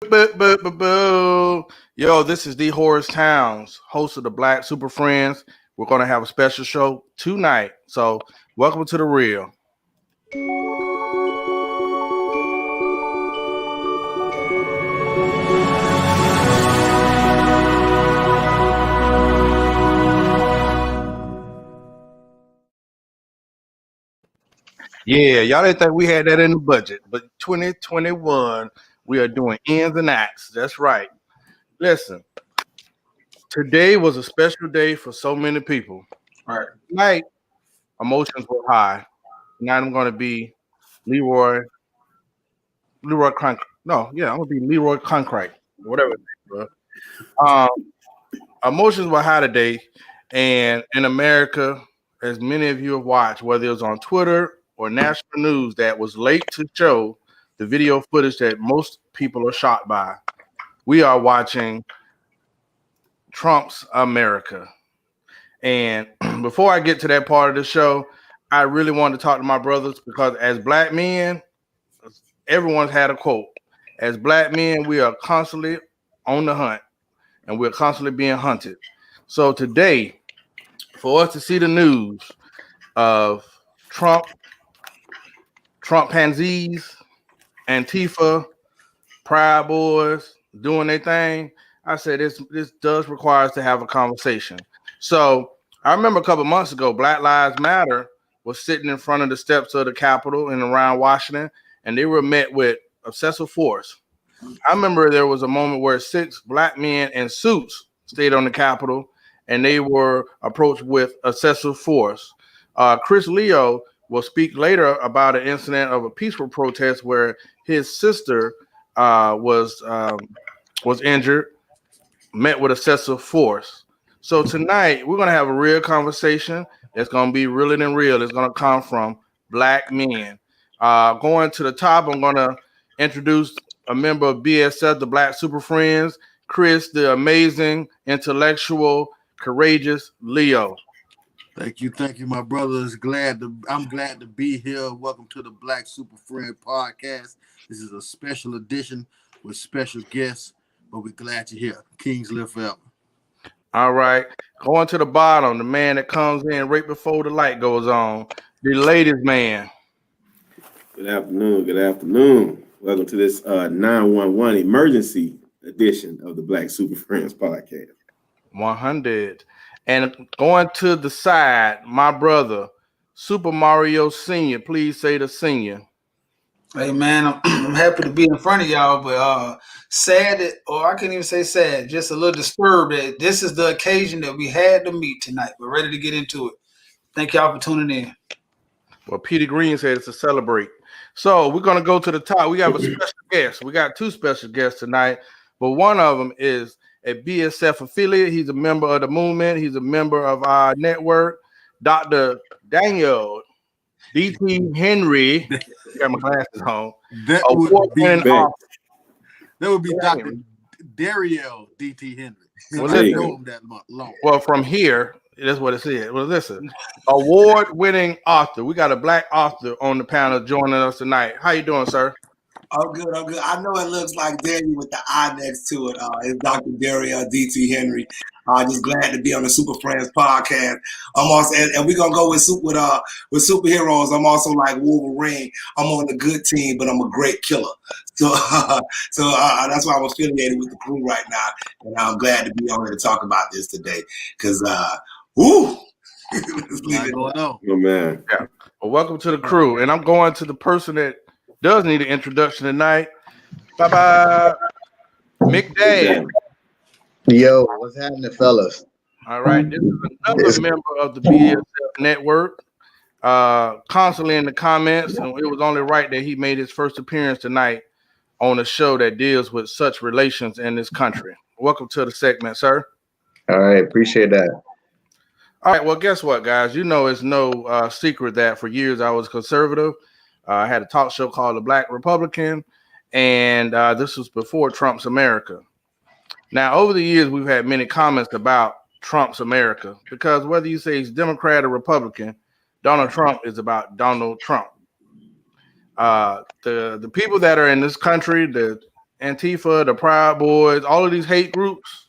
Boo. Yo, this is the Horace Towns, host of the Black Super Friends. We're going to have a special show tonight. So, welcome to the real. Yeah, y'all didn't think we had that in the budget, but 2021, we are doing ins and outs. That's right. Listen, today was a special day for so many people. All right. Tonight, emotions were high. Tonight, I'm going to be Leroy, Leroy Conk. No, yeah, I'm going to be Leroy Concrete, whatever it is, bro. Um, Emotions were high today, and in America, as many of you have watched, whether it was on Twitter or national news, that was late to show the video footage that most people are shocked by. We are watching Trump's America. And before I get to that part of the show, I really want to talk to my brothers because as black men, everyone's had a quote. As black men, we are constantly on the hunt and we're constantly being hunted. So today, for us to see the news of Trump pansies, Antifa, Proud Boys doing their thing, I said this does require us to have a conversation. So I remember a couple months ago, Black Lives Matter was sitting in front of the steps of the Capitol and around Washington, and they were met with excessive force. I remember there was a moment where 6 black men in suits stayed on the Capitol, and they were approached with excessive force. Chris Leo will speak later about an incident of a peaceful protest where his sister was injured, met with excessive force. So tonight we're gonna have a real conversation. That's gonna be realer than real. It's gonna come from black men. Going to the top, I'm gonna introduce a member of BSF, the Black Super Friends, Chris, the amazing, intellectual, courageous Leo. Thank you, my brothers. I'm glad to be here. Welcome to the Black Super Friend Podcast. This is a special edition with special guests, but we're glad you're here. Kings live forever. All right, going to the bottom, the man that comes in right before the light goes on, the ladies' man. Good afternoon. Welcome to this 911 emergency edition of the Black Super Friends Podcast. 100. And going to the side, my brother, Super Mario Sr. Please say the senior. Hey man, I'm happy to be in front of y'all, but sad that, or I can't even say sad, just a little disturbed that this is the occasion that we had to meet tonight. We're ready to get into it. Thank y'all for tuning in. Well, Peter Green said it's to celebrate. So we're gonna go to the top. We have a special guest. We got 2 special guests tonight, but one of them is a BSF affiliate. He's a member of the movement. He's a member of our network. Dr. Daniel D.T. Henry. Got my glasses on. That would be Dr. Daryl D.T. Henry. Well, I know him that long. Well, from here, that's what it said. Well, listen, award-winning author. We got a black author on the panel joining us tonight. How you doing, sir? I'm good. I know it looks like Daniel with the I next to it. It's Dr. Daryl D.T. Henry. Just glad to be on the Super Friends podcast. I'm also, and we're gonna go with superheroes. I'm also like Wolverine. I'm on the good team, but I'm a great killer. So, that's why I'm affiliated with the crew right now, and I'm glad to be on here to talk about this today. Because, woo. Going on. Oh man. Yeah. Well, welcome to the crew, and I'm going to the person that does need an introduction tonight. Bye, McDad. Yo, what's happening, fellas? All right, this is another member of the BSF network. Constantly in the comments, and it was only right that he made his first appearance tonight on a show that deals with such relations in this country. Welcome to the segment, sir. All right, appreciate that. All right, well, guess what, guys? You know, it's no secret that for years I was conservative. I had a talk show called The Black Republican, and this was before Trump's America. Now, over the years, we've had many comments about Trump's America because whether you say he's Democrat or Republican, Donald Trump is about Donald Trump. The people that are in this country, the Antifa, the Proud Boys, all of these hate groups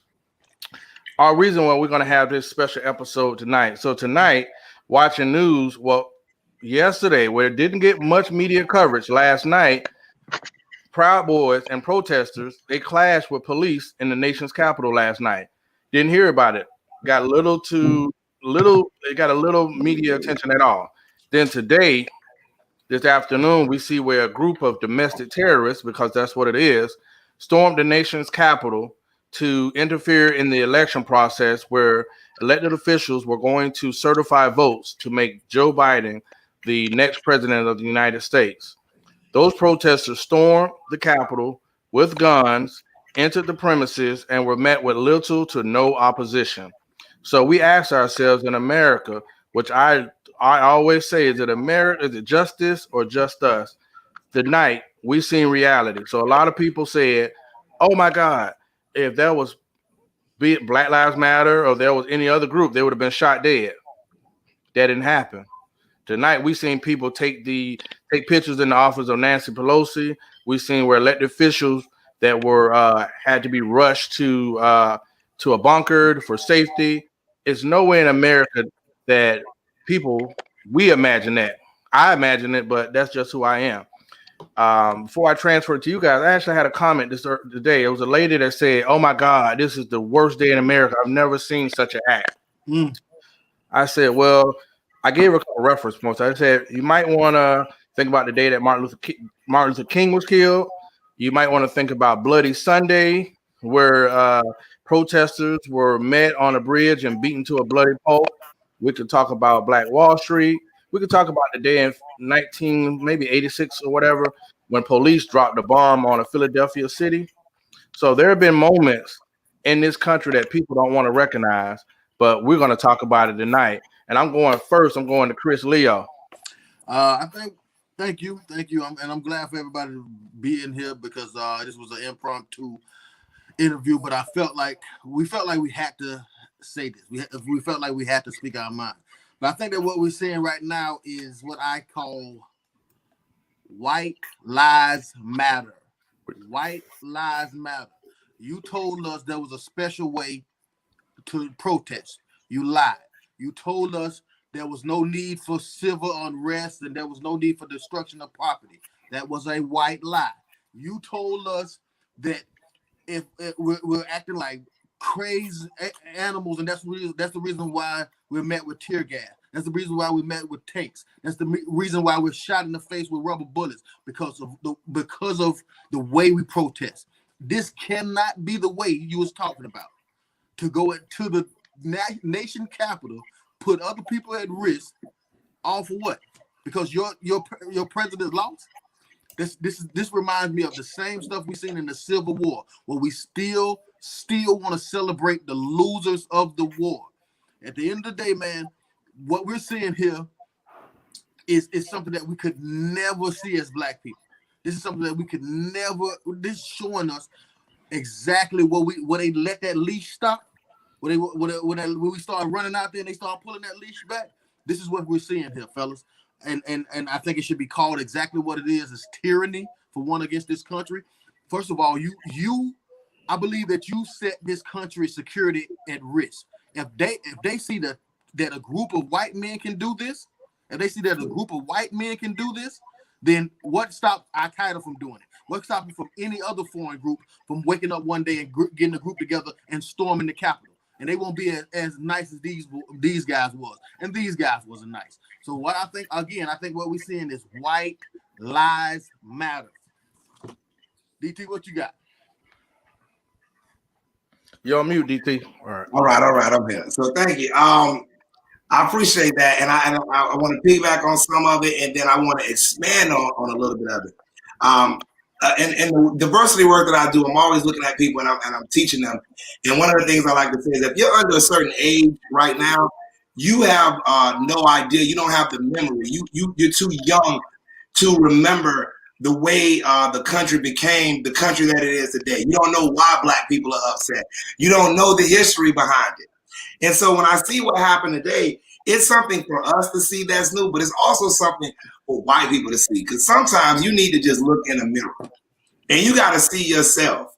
are the reason why we're going to have this special episode tonight. So tonight, watching news, well, yesterday, where it didn't get much media coverage last night, Proud Boys and protesters, they clashed with police in the nation's capital last night. Didn't hear about it. Got it got a little media attention at all. Then today, this afternoon, we see where a group of domestic terrorists, because that's what it is, stormed the nation's capital to interfere in the election process where elected officials were going to certify votes to make Joe Biden the next president of the United States. Those protesters stormed the Capitol with guns, entered the premises, and were met with little to no opposition. So we asked ourselves in America, which I always say, is it America? Is it justice or just us? Tonight we seen reality. So a lot of people said, "Oh my God, if there was be it Black Lives Matter or there was any other group, they would have been shot dead." That didn't happen. Tonight we seen people take pictures in the office of Nancy Pelosi. We seen where elected officials that were had to be rushed to a bunker for safety. It's nowhere in America that we imagine that. I imagine it, but that's just who I am. Before I transfer to you guys, I actually had a comment today. It was a lady that said, "Oh my God, this is the worst day in America. I've never seen such an act." I said, well, I gave her a couple reference points. I said, you might want to think about the day that Martin Luther King was killed. You might want to think about Bloody Sunday, where protesters were met on a bridge and beaten to a bloody pulp. We could talk about Black Wall Street. We could talk about the day in 86 or whatever, when police dropped a bomb on a Philadelphia city. So there have been moments in this country that people don't want to recognize, but we're going to talk about it tonight. And I'm going to Chris Leo. Thank you. I'm glad for everybody to be in here because this was an impromptu interview, but we felt like we had to say this. We felt like we had to speak our mind. But I think that what we're seeing right now is what I call white lives matter. White lives matter. You told us there was a special way to protest. You lied. You told us there was no need for civil unrest and there was no need for destruction of property. That was a white lie. You told us that if we're acting like crazy animals, and that's the reason why we're met with tear gas. That's the reason why we met with tanks. That's the reason why we're shot in the face with rubber bullets, because of the way we protest. This cannot be the way you was talking about. To go to the nation capital, put other people at risk, all for what? Because your president lost. This reminds me of the same stuff we seen in the Civil War, where we still want to celebrate the losers of the war. At the end of the day, man, what we're seeing here is something that we could never see as Black people. This is something that we could never. This is showing us exactly where they let that leash stop. When we start running out there and they start pulling that leash back. This is what we're seeing here, fellas. And I think it should be called exactly what it is. It's tyranny for one against this country. First of all, I believe that you set this country's security at risk. If they see that a group of white men can do this, then what stops Al-Qaeda from doing it? What stops from any other foreign group from waking up one day and getting a group together and storming the Capitol? And they won't be as nice as these guys was. And these guys wasn't nice. So what I think what we're seeing is white lives matter. DT, what you got? You're on mute, DT. All right, I'm here. So thank you. I appreciate that, and I want to piggyback on some of it, and then I want to expand on a little bit of it. And the diversity work that I do, I'm always looking at people and I'm teaching them. And one of the things I like to say is, if you're under a certain age right now, you have no idea. You don't have the memory. You're too young to remember the way the country became the country that it is today. You don't know why Black people are upset. You don't know the history behind it. And so when I see what happened today, it's something for us to see that's new, but it's also something for white people to see. Because sometimes you need to just look in a mirror. and you got to see yourself.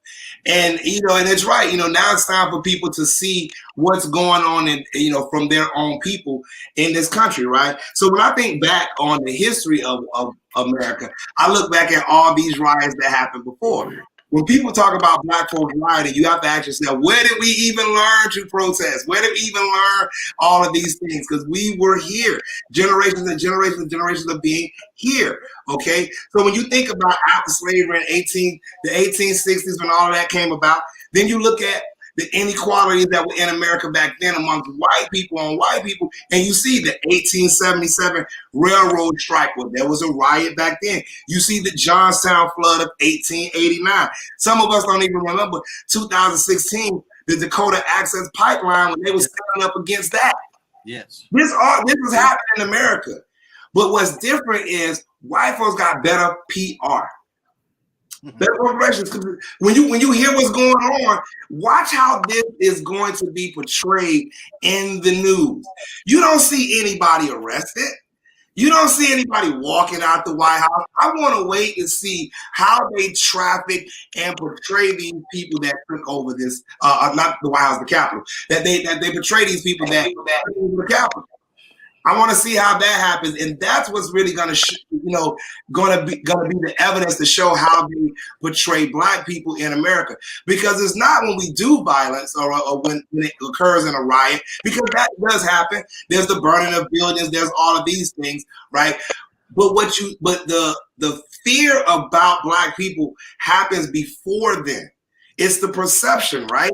And and it's right. Now it's time for people to see what's going on in from their own people in this country, right? So when I think back on the history of America, I look back at all these riots that happened before. When people talk about Black folks rioting, you have to ask yourself, where did we even learn to protest? Where did we even learn all of these things? Because we were here, generations and generations and generations of being here. Okay, so when you think about after slavery in the 1860s, when all of that came about, then you look at the inequalities that were in America back then amongst white people on white people, and you see the 1877 railroad strike. Well, there was a riot back then. You see the Johnstown flood of 1889. Some of us don't even remember 2016, the Dakota Access Pipeline, when they were standing up against that. Yes. This was happening in America. But what's different is white folks got better PR. Better corporations. When you hear what's going on, watch how this is going to be portrayed in the news. You don't see anybody arrested. You don't see anybody walking out the White House. I want to wait and see how they traffic and portray these people that took over this, not the White House, the Capitol, that they portray these people that took over the Capitol. I want to see how that happens, and that's what's really going to, going to be the evidence to show how they portray Black people in America. Because it's not when we do violence or when it occurs in a riot, because that does happen. There's the burning of buildings. There's all of these things, right? But the fear about Black people happens before then. It's the perception, right?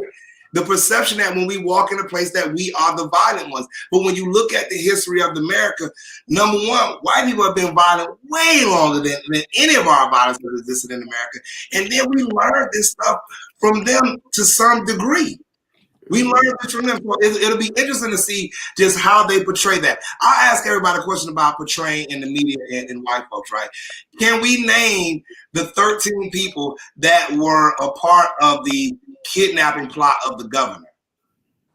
The perception that when we walk in a place that we are the violent ones. But when you look at the history of America, number one, white people have been violent way longer than any of our violence that existed in America. And then we learned this stuff from them to some degree. We learned this from them. So it'll be interesting to see just how they portray that. I'll ask everybody a question about portraying in the media and white folks, right? Can we name the 13 people that were a part of the kidnapping plot of the governor?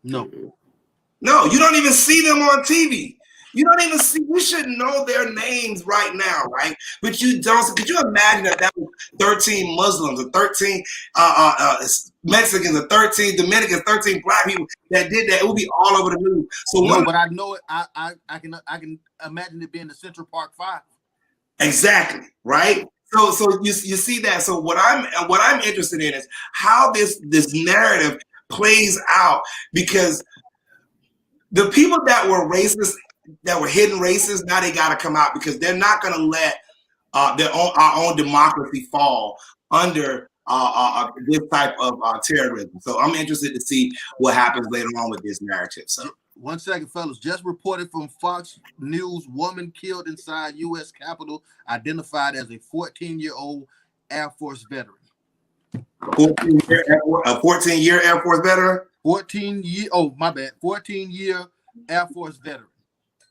No. No, you don't even see them on TV. You don't even see, we should know their names right now, right? But you don't. Could you imagine that was 13 Muslims or 13 Mexicans or 13 Dominicans, 13 Black people that did that? It would be all over the news. So no, but I know it. I can imagine it being the Central Park 5. Exactly, right? So you see that. So what I'm interested in is how this narrative plays out, because the people that were racist, that were hidden racists, now they got to come out, because they're not going to let our own democracy fall under this type of terrorism. So I'm interested to see what happens later on with this narrative. So 1 second, fellas. Just reported from Fox News: woman killed inside U.S. Capitol, identified as a 14-year-old Air Force veteran. 14-year Air Force veteran. 14-year. Oh, my bad. 14-year Air Force veteran.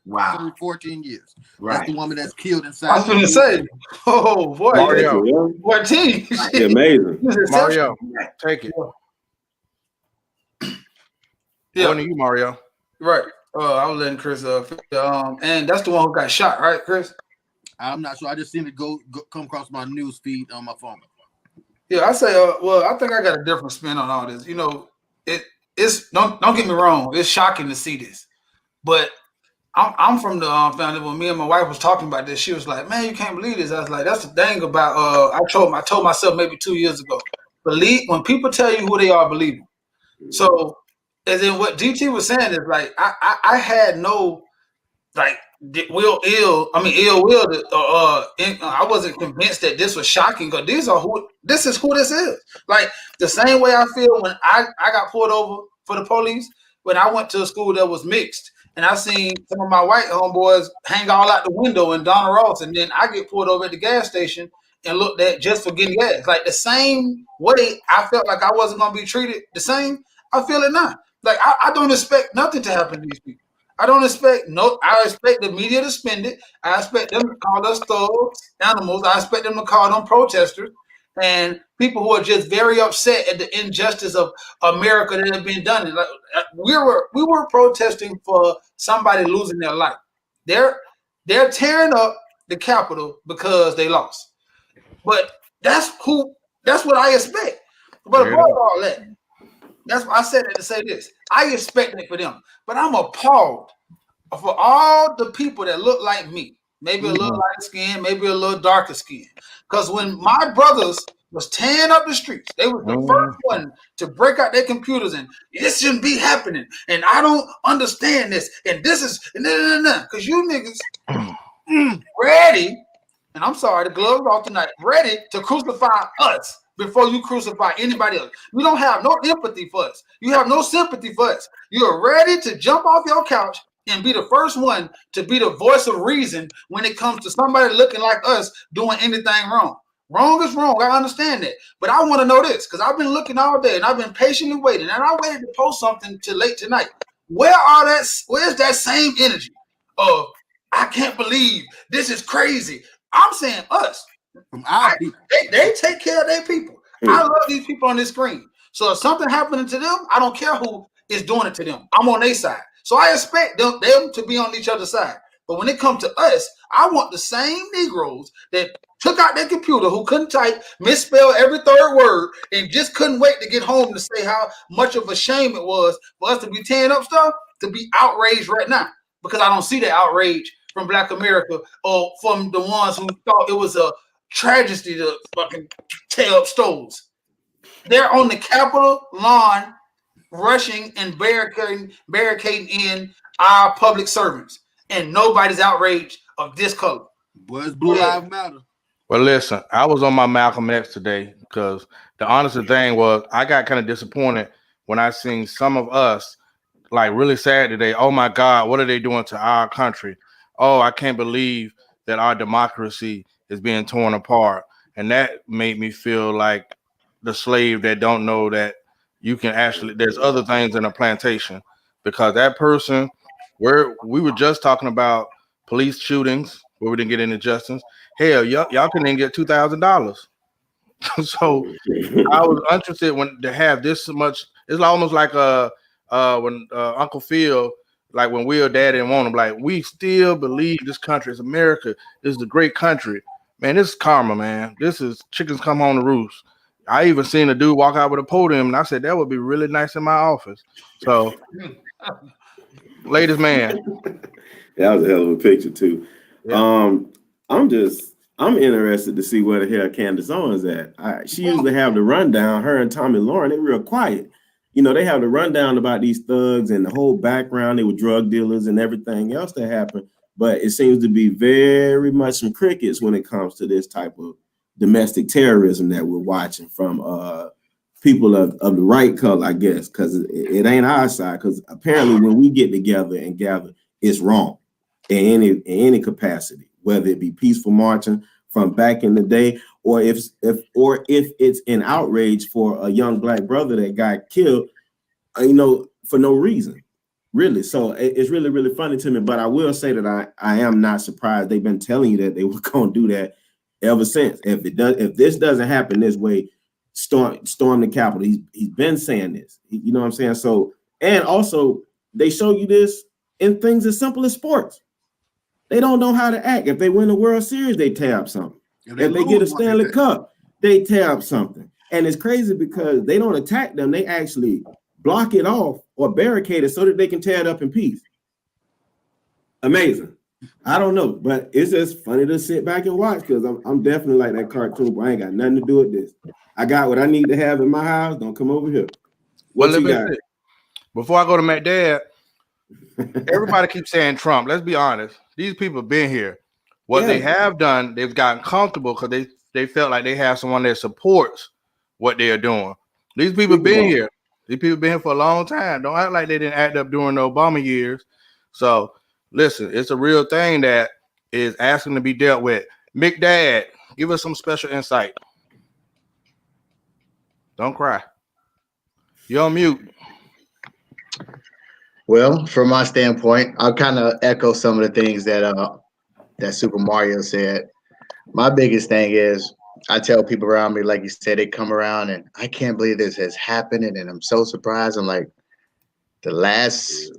Wow. 14 years. Right. That's the woman that's killed inside. I was going to say, oh boy, Mario. 14. Amazing. Mario, take it. Yeah. Going to you, Mario. Right. I was letting Chris and that's the one who got shot, right, Chris? I'm not sure. I just seen it come across my news feed on my phone. Yeah, I say, well, I think I got a different spin on all this. It's don't get me wrong, it's shocking to see this, but I'm from the family. When me and my wife was talking about this, she was like, "Man, you can't believe this." I was like, "That's the thing about." I told myself maybe 2 years ago, believe when people tell you who they are, believe them. So, and then what DT was saying is like, I had no like ill will. I wasn't convinced that this was shocking, because this is who this is. Like the same way I feel when I got pulled over for the police when I went to a school that was mixed. And I seen some of my white homeboys hang all out the window in Donna Ross, and then I get pulled over at the gas station and looked at just for getting gas. Like the same way I felt like I wasn't gonna be treated the same, I feel it now. Like I don't expect nothing to happen to these people. I expect the media to spend it. I expect them to call us thugs, animals. I expect them to call them protesters and people who are just very upset at the injustice of America that have been done. Like, we were protesting for somebody losing their life. They're tearing up the Capitol because they lost. But that's That's what I expect. But above all that, that's why I said that to say this. I expect it for them, but I'm appalled for all the people that look like me, maybe a little lighter skin, maybe a little darker skin. Because when my brothers was tearing up the streets, they was the first one to break out their computers and this shouldn't be happening. And I don't understand this. And this is because you niggas ready, and I'm sorry, the gloves off tonight, ready to crucify us before you crucify anybody else. You don't have no empathy for us. You have no sympathy for us. You're ready to jump off your couch and be the first one to be the voice of reason when it comes to somebody looking like us doing anything wrong. Wrong is wrong. I understand that. But I want to know this because I've been looking all day and I've been patiently waiting. And I waited to post something till late tonight. Where's that same energy of I can't believe this is crazy? I'm saying us. From our people. They take care of their people. I love these people on this screen. So if something happening to them, I don't care who is doing it to them. I'm on their side. So I expect them to be on each other's side. But when it comes to us, I want the same Negroes that took out their computer, who couldn't type, misspelled every third word, and just couldn't wait to get home to say how much of a shame it was for us to be tearing up stuff, to be outraged right now. Because I don't see that outrage from Black America or from the ones who thought it was a tragedy to fucking tear up stoves. They're on the Capitol lawn rushing and barricading in our public servants, and nobody's outraged of this color. Boy, it's Blue Lives Matter. Well, listen, I was on my Malcolm X today because the honest thing was I got kind of disappointed when I seen some of us like really sad today. Oh my God, what are they doing to our country? Oh, I can't believe that our democracy is being torn apart. And that made me feel like the slave that don't know that you can actually, there's other things in a plantation, because that person, where we were just talking about police shootings where we didn't get any justice. Hell, y'all couldn't even get $2,000. So I was interested when to have this much. It's almost like when Uncle Phil, like when Will Dad didn't want him, like we still believe this country is America. This is a great country, man. This is karma, man. This is chickens come home to roost. I even seen a dude walk out with a podium, and I said that would be really nice in my office. So, ladies, man, that was a hell of a picture too. Yeah. I'm interested to see where the hell Candace Owens at. She usually have the rundown. Her and Tommy Lauren, they real quiet. You know, they have the rundown about these thugs and the whole background. They were drug dealers and everything else that happened. But it seems to be very much some crickets when it comes to this type of domestic terrorism that we're watching from people of the right color, I guess, because it ain't our side. Because apparently when we get together and gather, it's wrong in any capacity, whether it be peaceful marching from back in the day, or if it's an outrage for a young Black brother that got killed, for no reason, really. So it's really, really funny to me. But I will say that I am not surprised. They've been telling you that they were going to do that ever since. If this doesn't happen this way, storm the Capitol. He's been saying this. You know what I'm saying? So, and also they show you this in things as simple as sports. They don't know how to act. If they win the World Series, they tear up something. If they get a Stanley Cup, they tear up something. And it's crazy because they don't attack them. They actually block it off or barricade it so that they can tear it up in peace. Amazing. I don't know, but it's just funny to sit back and watch because I'm definitely like that cartoon, but I ain't got nothing to do with this. I got what I need to have in my house. Don't come over here. What you got? Before I go to my dad, everybody keeps saying Trump. Let's be honest. These people have been here. What they have done, they've gotten comfortable because they felt like they have someone that supports what they are doing. These people have been here. These people have been here for a long time. Don't act like they didn't act up during the Obama years. So listen, it's a real thing that is asking to be dealt with. McDad, give us some special insight. Don't cry. You're on mute. Well, from my standpoint, I'll kind of echo some of the things that Super Mario said. My biggest thing is I tell people around me, like you said, they come around and I can't believe this has happened, and I'm so surprised. I'm like, the last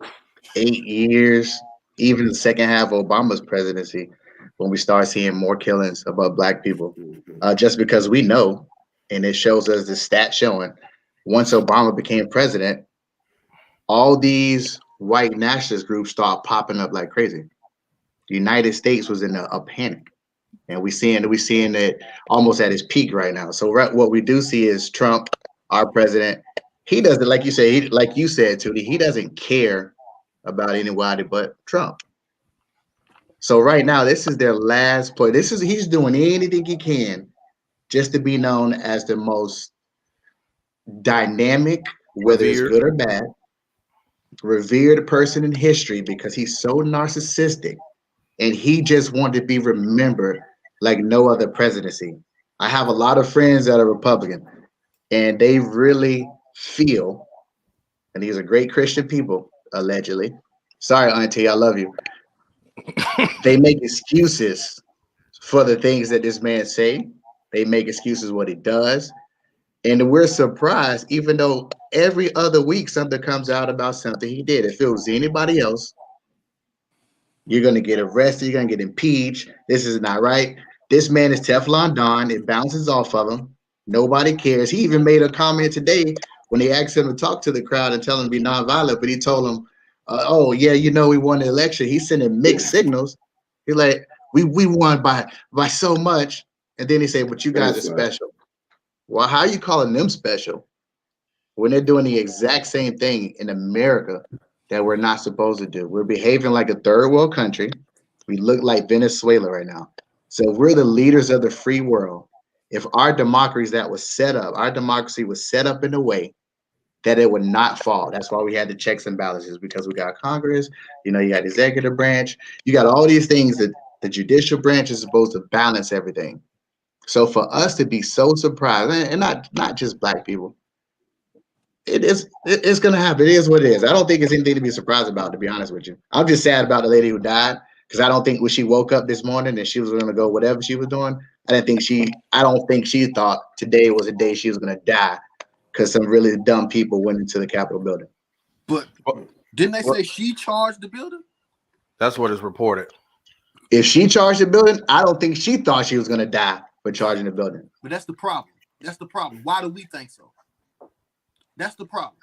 8 years, even the second half of Obama's presidency, when we start seeing more killings about Black people, just because we know and it shows us the stat showing once Obama became president, all these white nationalist groups start popping up like crazy. The United States was in a panic, and we're seeing it almost at its peak right now. So what we do see is Trump, our president. He doesn't, like you say, like you said, Tootie, he doesn't care about anybody but Trump. So right now, this is their last play. He's doing anything he can just to be known as the most dynamic, whether it's Revered. good or bad, revered person in history because he's so narcissistic and he just wanted to be remembered like no other presidency. I have a lot of friends that are Republican and they really feel, and these are great Christian people, allegedly. Sorry, Auntie, I love you. They make excuses for the things that this man say. They make excuses what he does. And we're surprised, even though every other week something comes out about something he did. If it was anybody else, you're going to get arrested. You're going to get impeached. This is not right. This man is Teflon Don. It bounces off of him. Nobody cares. He even made a comment today when they asked him to talk to the crowd and tell him to be nonviolent, but he told them, oh, yeah, we won the election. He's sending mixed signals. He's like, we won by so much. And then he said, but you guys are special. Well, how are you calling them special when they're doing the exact same thing in America that we're not supposed to do? We're behaving like a third world country. We look like Venezuela right now. So we're the leaders of the free world. If our democracy was set up in a way that it would not fall. That's why we had the checks and balances, because we got Congress, you got the executive branch, you got all these things that the judicial branch is supposed to balance everything. So for us to be so surprised, and not just black people, it's gonna happen. It is what it is. I don't think it's anything to be surprised about, to be honest with you. I'm just sad about the lady who died, because I don't think when she woke up this morning and she was gonna go whatever she was doing, I don't think she thought today was a day she was gonna die because some really dumb people went into the Capitol building. But didn't they say she charged the building? That's what is reported. If she charged the building, I don't think she thought she was gonna die for charging the building. But that's the problem. That's the problem. Why do we think so? That's the problem.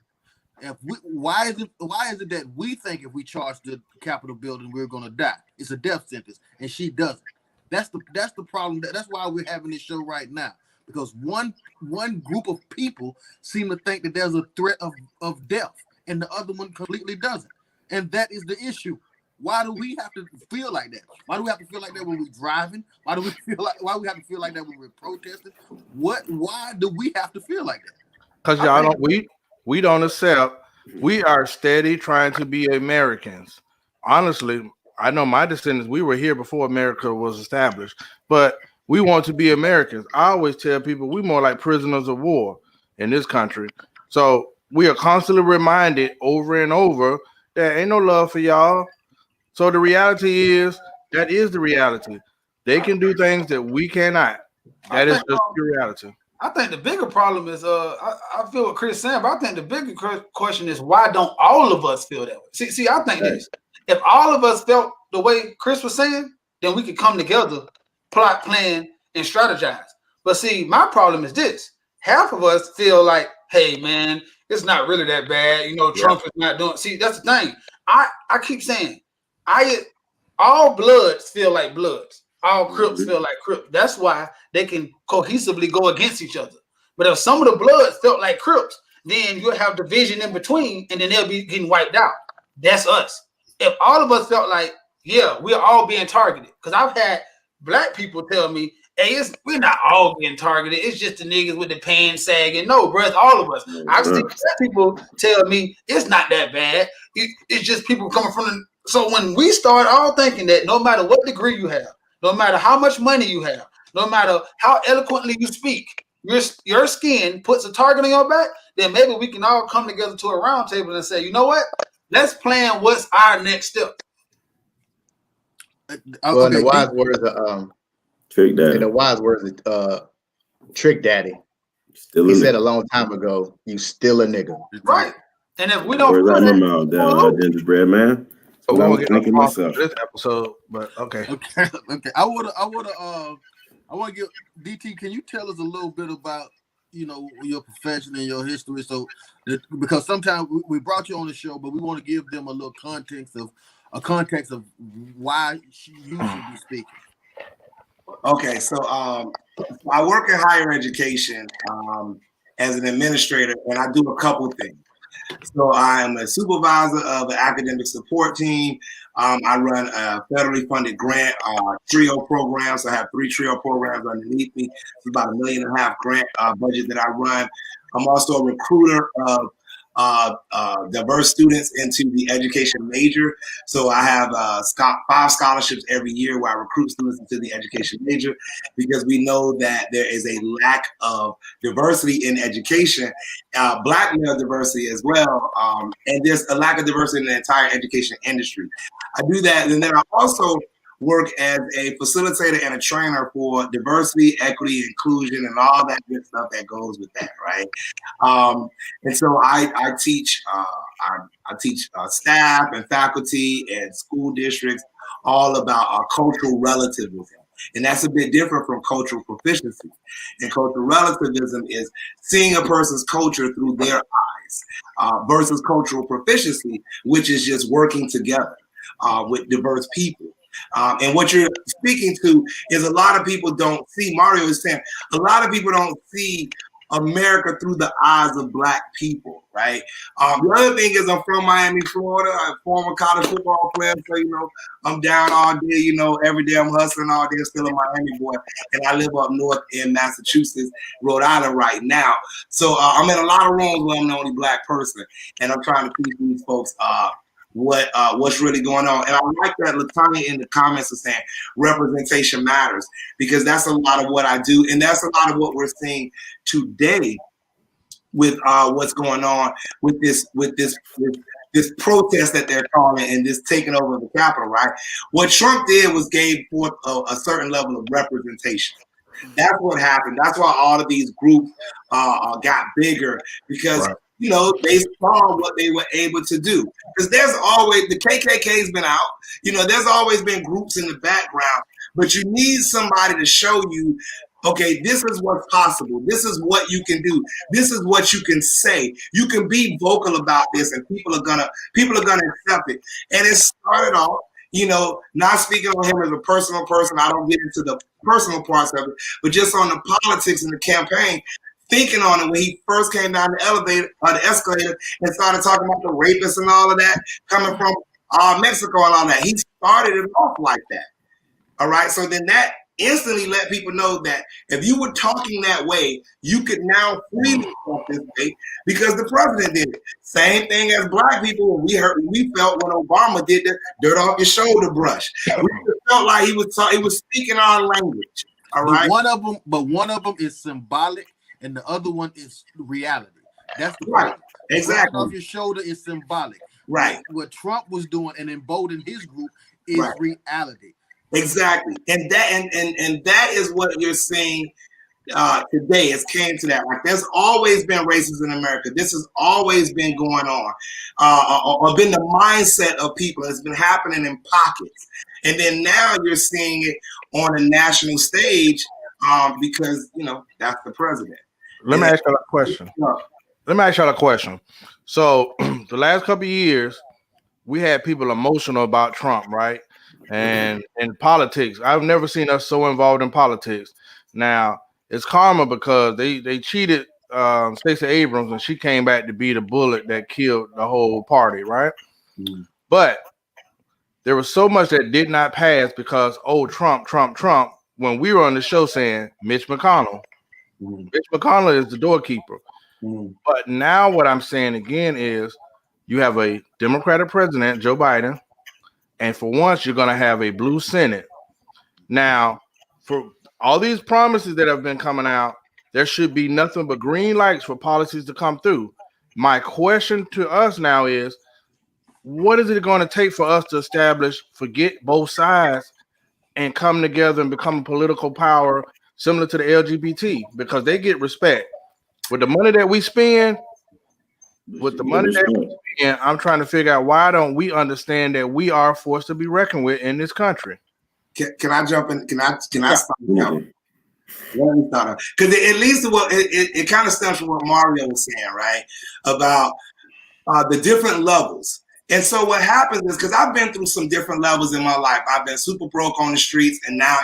Why is it that we think if we charge the Capitol building we're gonna die? It's a death sentence, and she doesn't. That's the problem. That's why we're having this show right now, because one group of people seem to think that there's a threat of death, and the other one completely doesn't. And that is the issue. Why do we have to feel like that? Why do we have to feel like that when we're driving? Why do we have to feel like that when we're protesting? Why do we have to feel like that? Because y'all we don't accept. We are steady trying to be Americans. Honestly, I know my descendants, we were here before America was established, but we want to be Americans. I always tell people we more like prisoners of war in this country. So we are constantly reminded over and over that ain't no love for y'all. So the reality is, that is the reality. They can do things that we cannot. That is just the reality. I think the bigger problem is, I feel what Chris saying, but I think the bigger question is, why don't all of us feel that way? See, I think this. If all of us felt the way Chris was saying, then we could come together, plot, plan, and strategize. But see, my problem is this. Half of us feel like, hey, man, it's not really that bad. Trump is not doing. See, that's the thing. I keep saying, all bloods feel like bloods. All Crips feel like Crips. That's why they can cohesively go against each other. But if some of the bloods felt like Crips, then you'll have division in between, and then they'll be getting wiped out. That's us. If all of us felt like, yeah, we're all being targeted, because I've had black people tell me, hey, we're not all being targeted. It's just the niggas with the pants sagging. No, bro, it's all of us. I've seen people tell me it's not that bad. It's just people coming from the. So when we start all thinking that no matter what degree you have, no matter how much money you have, no matter how eloquently you speak, your skin puts a target on your back, then maybe we can all come together to a round table and say, you know what? Let's plan what's our next step. Well, in the wise words of Trick Daddy. In the wise words of Trick Daddy, he said a long time ago, "You still a nigga." Right. And if we don't feel that, gingerbread man. So we won't get no myself this episode, but okay. I want to give DT. Can you tell us a little bit about your profession and your history. So because sometimes we brought you on the show, but we want to give them a little context of why you should be speaking. Okay, so I work in higher education as an administrator, and I do a couple things. So I am a supervisor of the academic support team. I run a federally funded grant TRIO program. So I have 3 TRIO programs underneath me. It's about $1.5 million grant budget that I run. I'm also a recruiter of diverse students into the education major. So I have 5 scholarships every year where I recruit students into the education major, because we know that there is a lack of diversity in education, Black male diversity as well, and there's a lack of diversity in the entire education industry. I do that, and then I also work as a facilitator and a trainer for diversity, equity, inclusion, and all that good stuff that goes with that, right? And so I teach staff and faculty and school districts all about cultural relativism. And that's a bit different from cultural proficiency. And cultural relativism is seeing a person's culture through their eyes versus cultural proficiency, which is just working together with diverse people. And what you're speaking to is a lot of people don't see, Mario is saying, a lot of people don't see America through the eyes of Black people, right? The other thing is I'm from Miami, Florida. I'm a former college football player, so, I'm down all day, every day I'm hustling all day, still a Miami boy, and I live up north in Massachusetts, Rhode Island right now. So I'm in a lot of rooms where I'm the only Black person, and I'm trying to teach these folks what's really going on. And I like that Latanya in the comments is saying representation matters, because that's a lot of what I do, and that's a lot of what we're seeing today with what's going on with this protest that they're calling and this taking over the Capitol, right? What Trump did was gave forth a certain level of representation. That's what happened. That's why all of these groups got bigger, because right. They saw what they were able to do. Because there's always, the KKK's been out, there's always been groups in the background, but you need somebody to show you, okay, this is what's possible. This is what you can do. This is what you can say. You can be vocal about this, and people are gonna accept it. And it started off, not speaking on him as a personal person. I don't get into the personal parts of it, but just on the politics and the campaign. Thinking on it when he first came down the escalator and started talking about the rapists and all of that coming from Mexico and all that. He started it off like that. All right. So then that instantly let people know that if you were talking that way, you could now freely talk this way because the president did it. Same thing as Black people. We felt when Obama did the dirt off your shoulder brush. We felt like he was speaking our language. All right. But one of them is symbolic, and the other one is reality. That's the right. point. Exactly. Off your shoulder is symbolic. Right. What Trump was doing and emboldening his group is right. Reality. Exactly. And that is what you're seeing today. It's came to that. Like there's always been racism in America. This has always been going on, or been the mindset of people. It's been happening in pockets. And then now you're seeing it on a national stage because, that's the president. Let me ask you a question. So the last couple of years, we had people emotional about Trump, right? And in politics, I've never seen us so involved in politics. Now it's karma because they cheated Stacey Abrams, and she came back to be the bullet that killed the whole party, right? Mm-hmm. But there was so much that did not pass because Trump. When we were on the show saying Mitch McConnell. Mm-hmm. Mitch McConnell is the doorkeeper. Mm-hmm. But now what I'm saying again is you have a Democratic president, Joe Biden, and for once you're going to have a blue Senate. Now, for all these promises that have been coming out, there should be nothing but green lights for policies to come through. My question to us now is, what is it going to take for us to establish, forget both sides, and come together and become a political power similar to the LGBT, because they get respect. With the money that we spend, I'm trying to figure out why don't we understand that we are a force to be reckoned with in this country. Can I jump in? Can I start now? Because at least what it kind of stems from what Mario was saying, right? About the different levels. And so what happens is, because I've been through some different levels in my life. I've been super broke on the streets, and now,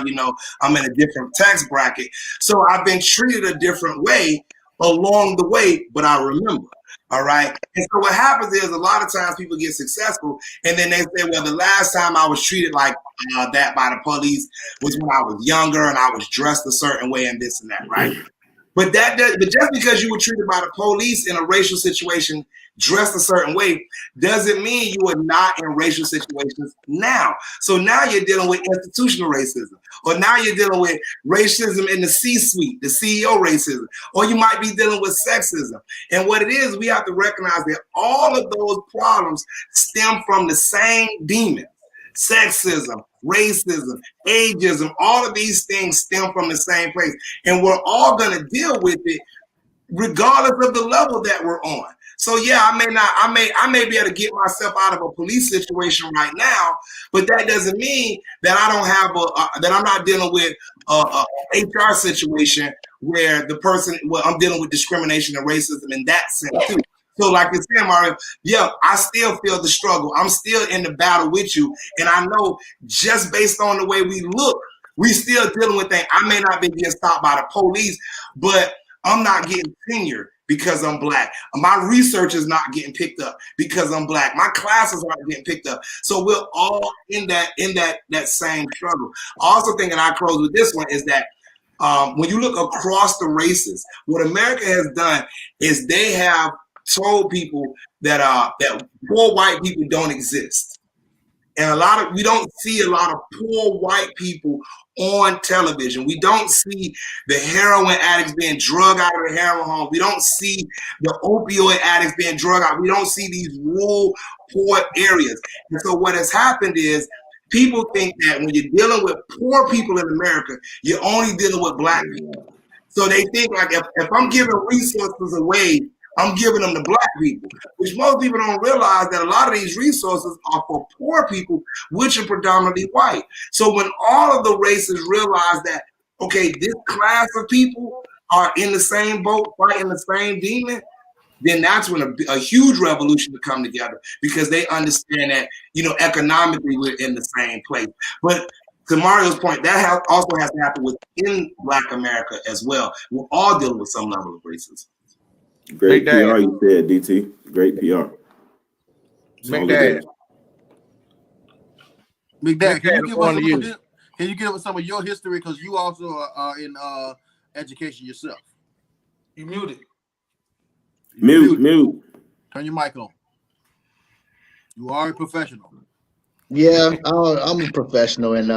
I'm in a different tax bracket. So I've been treated a different way along the way, but I remember. All right. And so what happens is a lot of times people get successful, and then they say, well, the last time I was treated like that by the police was when I was younger and I was dressed a certain way and this and that, right? But just because you were treated by the police in a racial situation, dressed a certain way, doesn't mean you are not in racial situations now. So now you're dealing with institutional racism, or now you're dealing with racism in the C-suite, the CEO racism, or you might be dealing with sexism. And what it is, we have to recognize that all of those problems stem from the same demon. Sexism, racism, ageism, all of these things stem from the same place. And we're all going to deal with it regardless of the level that we're on. So yeah, I may be able to get myself out of a police situation right now, but that doesn't mean that I don't have that I'm not dealing with a HR situation where I'm dealing with discrimination and racism in that sense too. So like you said, Mario, yeah, I still feel the struggle. I'm still in the battle with you. And I know just based on the way we look, we still dealing with things. I may not be getting stopped by the police, but I'm not getting tenured because I'm black. My research is not getting picked up because I'm black. My classes aren't getting picked up. So we're all in that same struggle. I also think, and I close with this one, is that when you look across the races, what America has done is they have told people that poor white people don't exist. And we don't see a lot of poor white people on television. We don't see the heroin addicts being drugged out of the heroin home. We don't see the opioid addicts being drugged out. We don't see these rural poor areas. And so what has happened is people think that when you're dealing with poor people in America, you're only dealing with black people. So they think like if I'm giving resources away, I'm giving them to black people, which most people don't realize that a lot of these resources are for poor people, which are predominantly white. So when all of the races realize that, okay, this class of people are in the same boat, fighting the same demon, then that's when a huge revolution will come together, because they understand that, economically we're in the same place. But to Mario's point, that also has to happen within Black America as well. We're all dealing with some level of racism. Great PR, you said, DT. Great PR. McDad, can you give us some of your history, because you also are in education yourself? You muted. Mute. Turn your mic on. You are a professional. Yeah, I'm a professional, and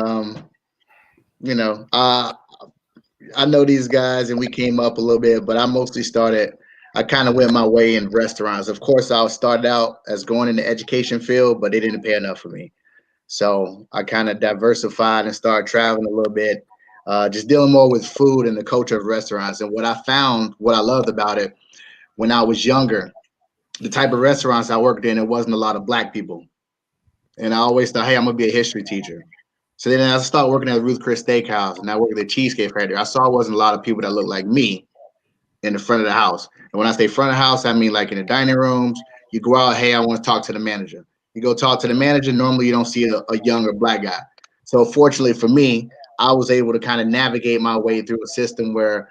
I know these guys, and we came up a little bit, but I kind of went my way in restaurants. Of course, I started out as going in the education field, but they didn't pay enough for me. So I kind of diversified and started traveling a little bit, just dealing more with food and the culture of restaurants. And what I loved about it when I was younger, the type of restaurants I worked in, it wasn't a lot of black people. And I always thought, hey, I'm going to be a history teacher. So then I started working at Ruth Chris Steakhouse, and I worked at the Cheesecake Factory. I saw it wasn't a lot of people that looked like me in the front of the house. And when I say front of the house, I mean like in the dining rooms. You go out, hey, I want to talk to the manager. You go talk to the manager. Normally, you don't see a younger black guy. So fortunately for me, I was able to kind of navigate my way through a system where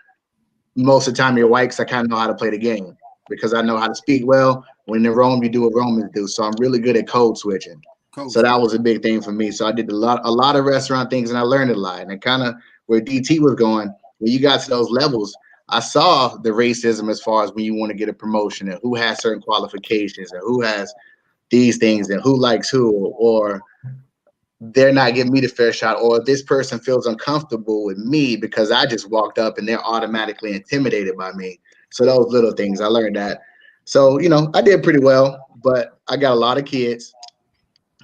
most of the time you're white, because I kind of know how to play the game, because I know how to speak well. When in Rome, you do what Romans do. So I'm really good at code switching. So that was a big thing for me. So I did a lot of restaurant things, and I learned a lot. And kind of where DT was going, when you got to those levels, I saw the racism as far as when you want to get a promotion and who has certain qualifications and who has these things and who likes who, or they're not giving me the fair shot, or this person feels uncomfortable with me because I just walked up and they're automatically intimidated by me. So those little things, I learned that. So, I did pretty well, but I got a lot of kids.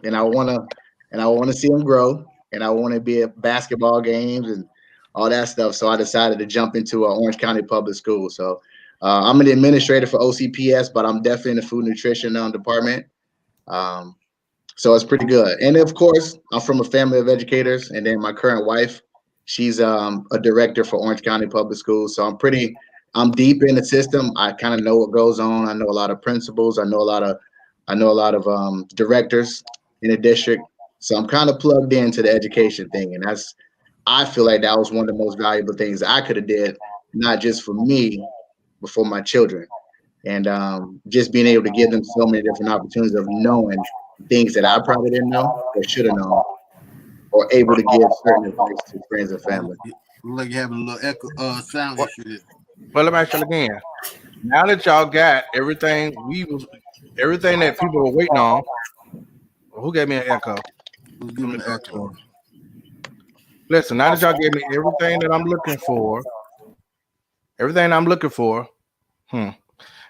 And I want to see them grow, and I want to be at basketball games and all that stuff. So I decided to jump into Orange County Public School. So I'm an administrator for OCPS, but I'm definitely in the food nutrition department. So it's pretty good. And of course, I'm from a family of educators, and then my current wife, She's a director for Orange County Public Schools. So I'm deep in the system. I kind of know what goes on. I know a lot of principals. I know a lot of directors in the district. So I'm kind of plugged into the education thing, and I feel like that was one of the most valuable things I could have did, not just for me, but for my children. And just being able to give them so many different opportunities of knowing things that I probably didn't know or should have known, or able to give certain advice to friends and family. Look like you're having a little echo, sound issue there. Well, let me ask you again. Now that y'all got everything that people were waiting on, who gave me an echo? Who's giving the echo? Listen, now that y'all gave me everything that I'm looking for,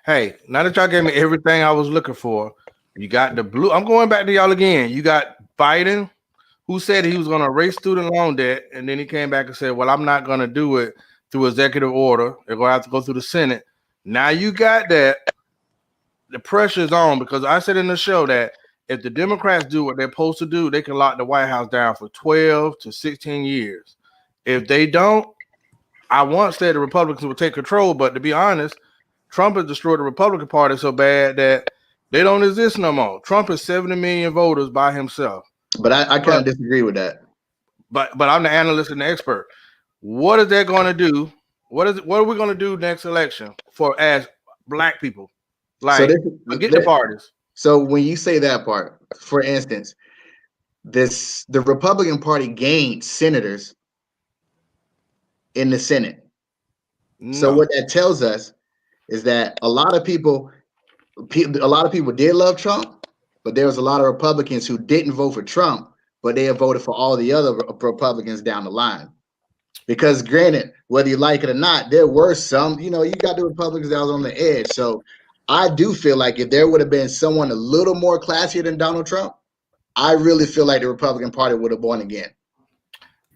Hey, now that y'all gave me everything I was looking for, you got the blue. I'm going back to y'all again. You got Biden, who said he was going to erase student loan debt, and then he came back and said, well, I'm not going to do it through executive order. They're going to have to go through the Senate. Now you got that. The pressure is on, because I said in the show that if the Democrats do what they're supposed to do, they can lock the White House down for 12 to 16 years. If they don't, I once said the Republicans will take control, but to be honest, Trump has destroyed the Republican Party so bad that they don't exist no more. Trump is 70 million voters by himself. But I kind of disagree with that. But I'm the analyst and the expert. What is that going to do? What are we going to do next election for as black people? Like, forget the parties. So when you say that part, for instance, the Republican Party gained senators in the Senate. No. So what that tells us is that a lot of people did love Trump, but there was a lot of Republicans who didn't vote for Trump, but they have voted for all the other Republicans down the line. Because granted, whether you like it or not, there were some, you got the Republicans that was on the edge. So I do feel like if there would have been someone a little more classier than Donald Trump, I really feel like the Republican Party would have won again.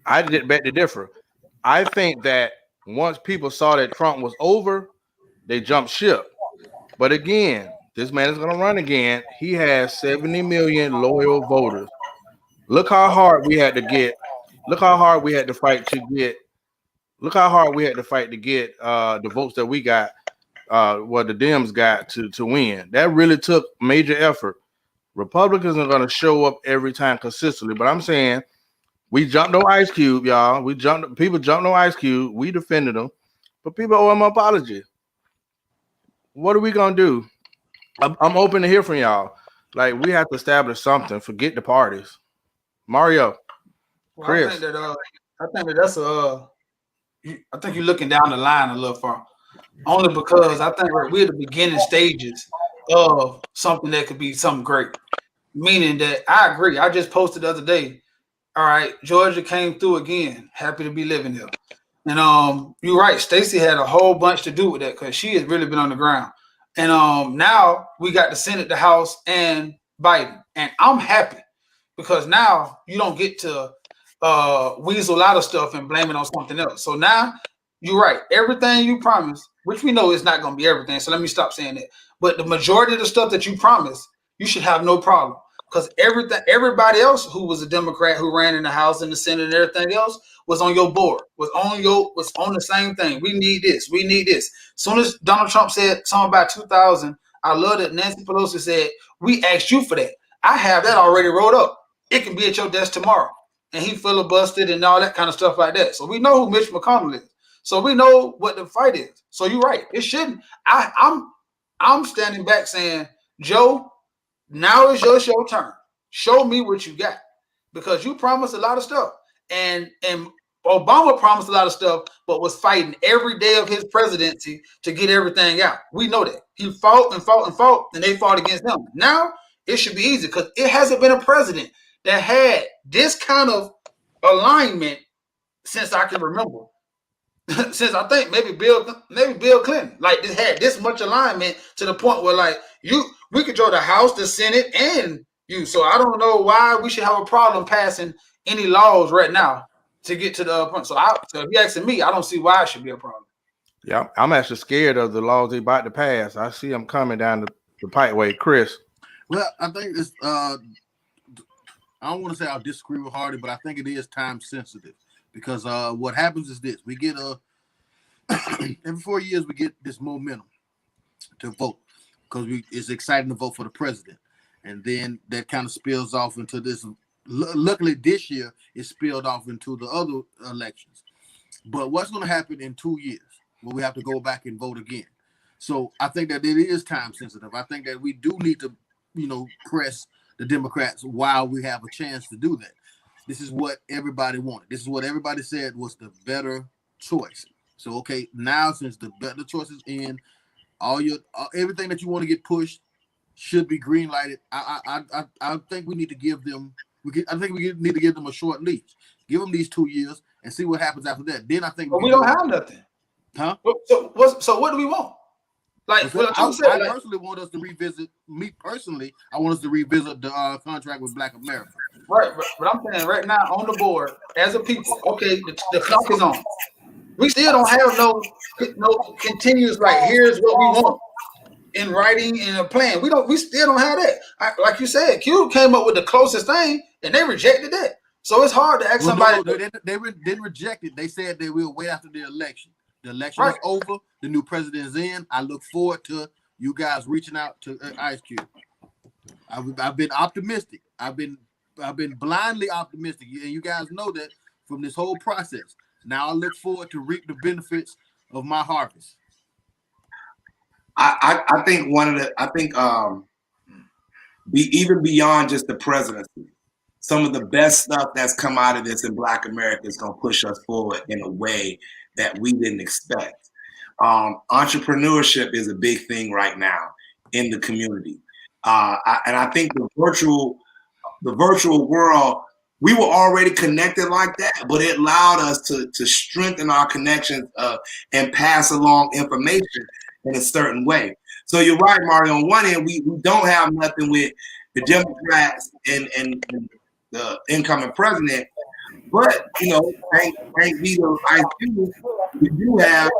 I did bet to differ. I think that once people saw that Trump was over, they jumped ship. But again, this man is going to run again. He has 70 million loyal voters. Look how hard we had to get. Look how hard we had to fight to get. Look how hard we had to fight to get the votes that we got, what the Dems got to win. That really took major effort. Republicans are going to show up every time consistently. But I'm saying we jumped on Ice Cube, y'all. People jumped on Ice Cube. We defended them. But people owe him an apology. What are we going to do? I'm open to hear from y'all. Like, we have to establish something. Forget the parties. Mario, Chris. I think that that's I think you're looking down the line a little far. Only because I think we're at the beginning stages of something that could be something great. Meaning that I agree. I just posted the other day. All right, Georgia came through again. Happy to be living here. And you're right. Stacey had a whole bunch to do with that because she has really been on the ground. And now we got the Senate, the House, and Biden. And I'm happy because now you don't get to weasel out of stuff and blame it on something else. So now you're right. Everything you promised, which we know is not going to be everything. So let me stop saying that. But the majority of the stuff that you promised, you should have no problem. Because everybody else who was a Democrat who ran in the House and the Senate and everything else was on your board, was on the same thing. We need this. We need this. As soon as Donald Trump said something about 2000, I love that Nancy Pelosi said, we asked you for that. I have that already wrote up. It can be at your desk tomorrow. And he filibustered and all that kind of stuff like that. So we know who Mitch McConnell is. So we know what the fight is. So you're right. It shouldn't. I'm standing back saying, Joe, now is your turn. Show me what you got. Because you promised a lot of stuff. And Obama promised a lot of stuff, but was fighting every day of his presidency to get everything out. We know that. He fought and fought and fought, and they fought against him. Now, it should be easy because it hasn't been a president that had this kind of alignment since I can remember. Since I think maybe Bill Clinton, like this had this much alignment to the point where like we control the House, the Senate, and you. So I don't know why we should have a problem passing any laws right now to get to the point. So if you're asking me, I don't see why it should be a problem. Yeah, I'm actually scared of the laws they about to pass. I see them coming down the pikeway. Chris. Well, I think it's I don't want to say I'll disagree with Hardy, but I think it is time sensitive because what happens is this: we get every 4 years we get this momentum to vote because it's exciting to vote for the president, and then that kind of spills off into this. Luckily, this year it spilled off into the other elections. But what's going to happen in 2 years when we have to go back and vote again? So I think that it is time sensitive. I think that we do need to, press the Democrats while we have a chance to do that. This is what everybody wanted. This is what everybody said was the better choice. So, okay, now since the better choice is in, everything that you want to get pushed should be green lighted. I think we need to give them. I think we need to give them a short leash. Give them these 2 years and see what happens after that. Then I think we don't have nothing. Huh? So what do we want? I personally want us to revisit. Me personally, I want us to revisit the contract with Black America. Right, but I'm saying right now on the board as a people, okay, the clock is on. We still don't have no continuous. Here's what we want in writing and a plan. We still don't have that. Like you said, Q came up with the closest thing, and they rejected that. So it's hard to ask somebody. No, they didn't reject it. They said they will wait after the election. The election is over. The new president is in. I look forward to you guys reaching out to Ice Cube. I've been optimistic. I've been blindly optimistic, and you guys know that from this whole process. Now I look forward to reap the benefits of my harvest. I think even beyond just the presidency, some of the best stuff that's come out of this in Black America is going to push us forward in a way that we didn't expect. Entrepreneurship is a big thing right now in the community. And I think the virtual world, we were already connected like that, but it allowed us to strengthen our connections and pass along information in a certain way. So you're right, Mario. On one end, we don't have nothing with the Democrats and the incoming president, but thank be to IQ, we do have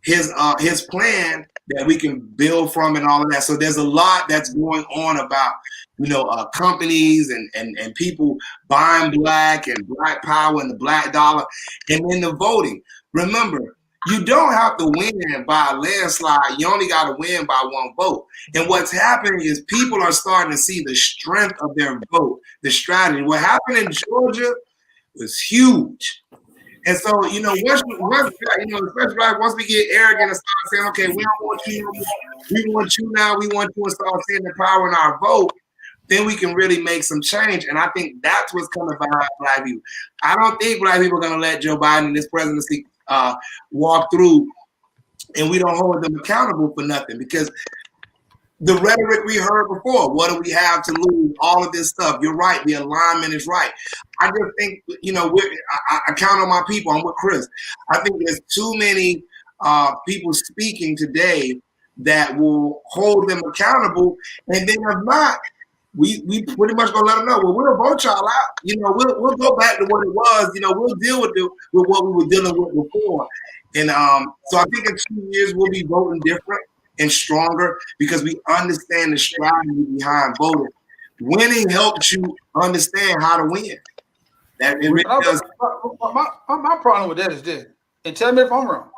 his plan that we can build from and all of that. So there's a lot that's going on about companies and people buying black and black power and the black dollar, and then the voting. Remember, you don't have to win by a landslide. You only got to win by one vote. And what's happening is people are starting to see the strength of their vote, the strategy. What happened in Georgia was huge. And so, once we get arrogant and start saying, okay, we don't want you, we want you now, we want you, and start seeing the power in our vote, then we can really make some change. And I think that's what's coming behind Black people. I don't think Black people are going to let Joe Biden and this presidency walk through and we don't hold them accountable for nothing, because the rhetoric we heard before, what do we have to lose? All of this stuff. You're right. The alignment is right. I just think, I count on my people. I'm with Chris. I think there's too many people speaking today that will hold them accountable. And then if not, we pretty much gonna let them know, well, we'll vote y'all out. We'll go back to what it was. We'll deal with what we were dealing with before. And so I think in 2 years we'll be voting different and stronger because we understand the strategy behind voting. Winning helps you understand how to win. That it really does. My problem with that is this, and tell me if I'm wrong.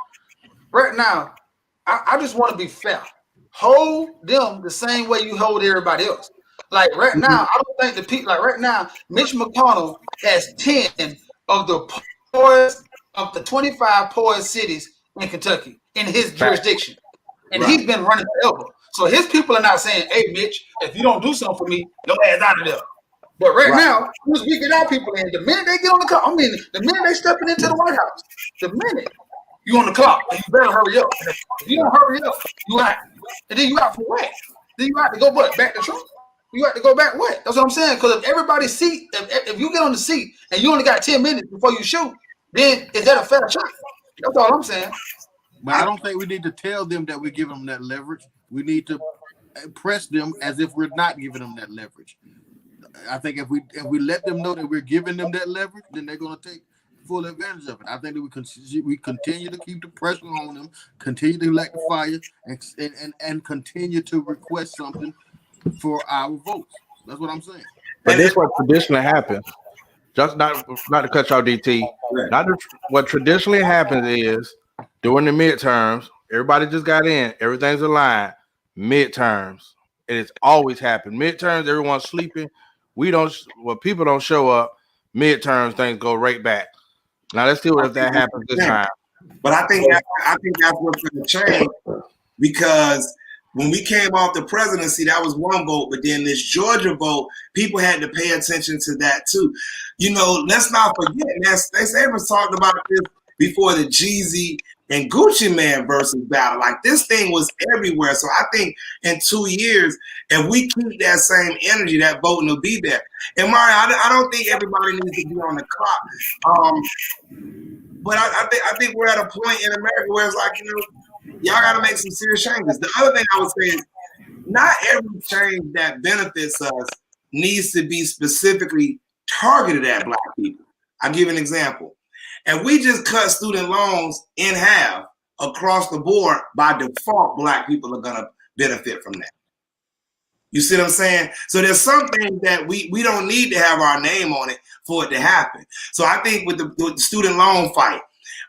Right now, I just want to be fair. Hold them the same way you hold everybody else. Like right now, I don't think the people, like right now, Mitch McConnell has 10 of the poorest of the 25 poorest cities in Kentucky in his jurisdiction. And he's been running forever. So his people are not saying, hey, Mitch, if you don't do something for me, your ass out of there. But right now, we get our people in. The minute they get on the clock, the minute they stepping into the White House, the minute you on the clock, and you better hurry up. If you don't hurry up, you out. And then you out for what? Then you out to go what? Back to Trump? You have to go back what? That's what I'm saying. Because if everybody's seat, if you get on the seat and you only got 10 minutes before you shoot, then is that a fair shot? That's all I'm saying. But I don't think we need to tell them that we're giving them that leverage. We need to press them as if we're not giving them that leverage. I think if we let them know that we're giving them that leverage, then they're going to take full advantage of it. I think that we continue to keep the pressure on them, continue to light the fire, and continue to request something for our votes. That's what I'm saying. But this is what traditionally happens. just not to cut y'all DT. Right. What traditionally happens is during the midterms, everybody just got in, everything's aligned. Midterms, it has always happened. Midterms, everyone's sleeping. People don't show up. Midterms, things go right back. Now let's see if that happens this time. But I think that's what's going to change, because when we came off the presidency, that was one vote, but then this Georgia vote, people had to pay attention to that too. You know, let's not forget, they was talking about this before the Jeezy and Gucci Man versus battle. Like, this thing was everywhere. So I think in 2 years, if we keep that same energy, that voting will be there. And Mario, I don't think everybody needs to be on the clock. But I think we're at a point in America where it's like, you know, y'all got to make some serious changes. The other thing I would say is, not every change that benefits us needs to be specifically targeted at Black people. I'll give an example. If we just cut student loans in half across the board, by default, Black people are going to benefit from that. You see what I'm saying? So there's some things that we don't need to have our name on it for it to happen. So I think with the student loan fight,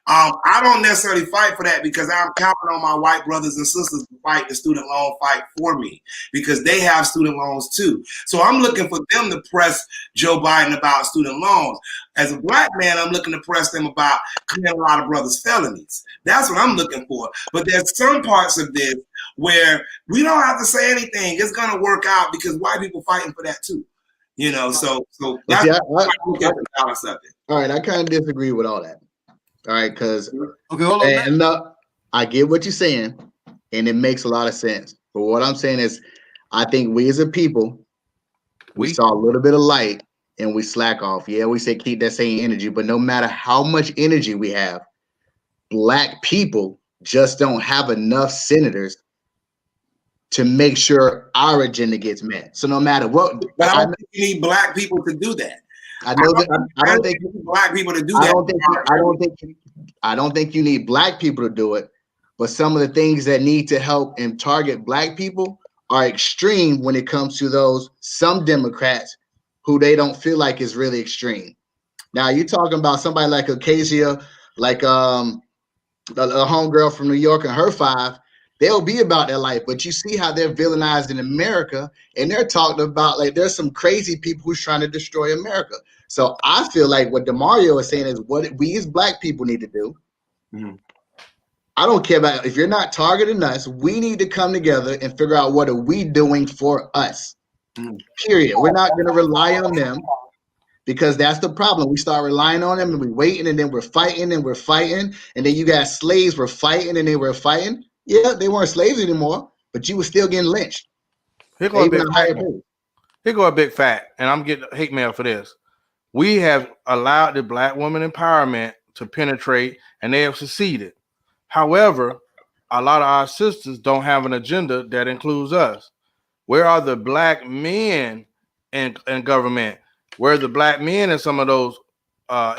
I don't necessarily fight for that, because I'm counting on my white brothers and sisters to fight the student loan fight for me, because they have student loans too. So I'm looking for them to press Joe Biden about student loans. As a Black man, I'm looking to press them about clearing a lot of brothers' felonies. That's what I'm looking for. But there's some parts of this where we don't have to say anything. It's going to work out, because white people fighting for that too. You know, so that's See, the balance of it. all right, I kind of disagree with all that. All right, because Okay, hold on. and I get what you're saying, and it makes a lot of sense. But what I'm saying is, I think we as a people, we saw a little bit of light and we slack off. Yeah, we say keep that same energy, but no matter how much energy we have, Black people just don't have enough senators to make sure our agenda gets met. So no matter what, but I don't think you need Black people to do that. I know that I don't think Black people to do that. I don't think you need Black people to do it, but some of the things that need to help and target Black people are extreme when it comes to some Democrats who they don't feel like is really extreme. Now you're talking about somebody like Acacia, like a homegirl from New York and her five. They'll be about their life, but you see how they're villainized in America, and they're talking about like there's some crazy people who's trying to destroy America. So I feel like what DeMario is saying is what we as Black people need to do. Mm-hmm. I don't care about if you're not targeting us. We need to come together and figure out what are we doing for us. Mm-hmm. Period. We're not going to rely on them, because that's the problem. We start relying on them and we're waiting, and then we're fighting and we're fighting, and then you got slaves were fighting and they were fighting. Yeah, they weren't slaves anymore, but you were still getting lynched. Here go a big fact, and I'm getting hate mail for this. We have allowed the Black woman empowerment to penetrate, and they have succeeded. However, a lot of our sisters don't have an agenda that includes us. Where are the Black men in government? Where are the Black men in some of those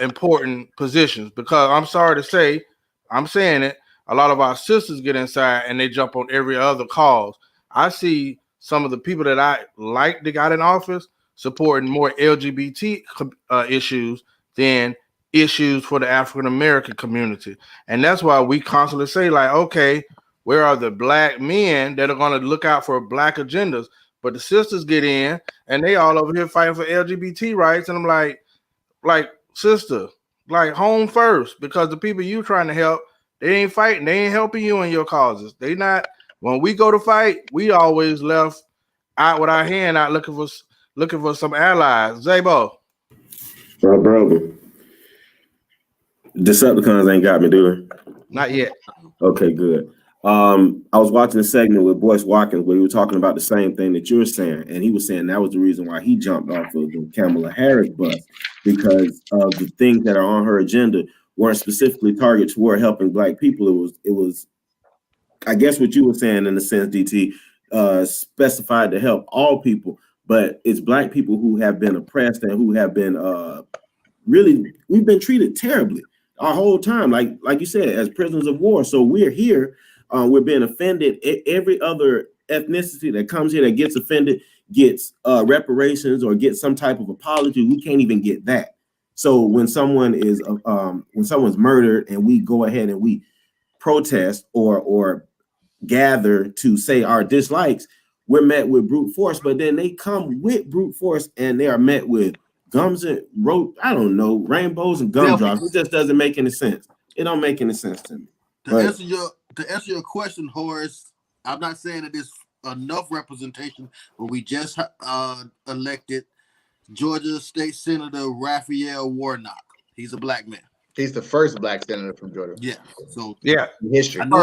important positions? Because I'm sorry to say, I'm saying it, a lot of our sisters get inside and they jump on every other cause. I see some of the people that I like that got in office supporting more LGBT issues than issues for the African American community. And that's why we constantly say, like, okay, where are the Black men that are going to look out for Black agendas? But the sisters get in and they all over here fighting for LGBT rights. And I'm like, sister, like, home first, because the people you trying to help, they ain't fighting. They ain't helping you in your causes. They not. When we go to fight, we always left out with our hand out looking for some allies. Zabo. My brother. Decepticons ain't got me, do they? Not yet. Okay, good. I was watching a segment with Boyce Watkins where he was talking about the same thing that you're saying, and he was saying that was the reason why he jumped off of the Kamala Harris bus, because of the things that are on her agenda weren't specifically targeted toward helping Black people. It was, I guess what you were saying in a sense, DT, specified to help all people, but it's Black people who have been oppressed and who have been we've been treated terribly our whole time, like you said, as prisoners of war. So we're here, we're being offended. Every other ethnicity that comes here that gets offended gets reparations or gets some type of apology. We can't even get that. So when someone's murdered and we go ahead and we protest or gather to say our dislikes, we're met with brute force. But then they come with brute force and they are met with gums and rainbows and gumdrops. It just doesn't make any sense. It don't make any sense to me. To answer your question, Horace, I'm not saying that there's enough representation, but we just elected Georgia State Senator Raphael Warnock. He's a black man. He's the first black senator from Georgia. Yeah. So yeah, in history. I know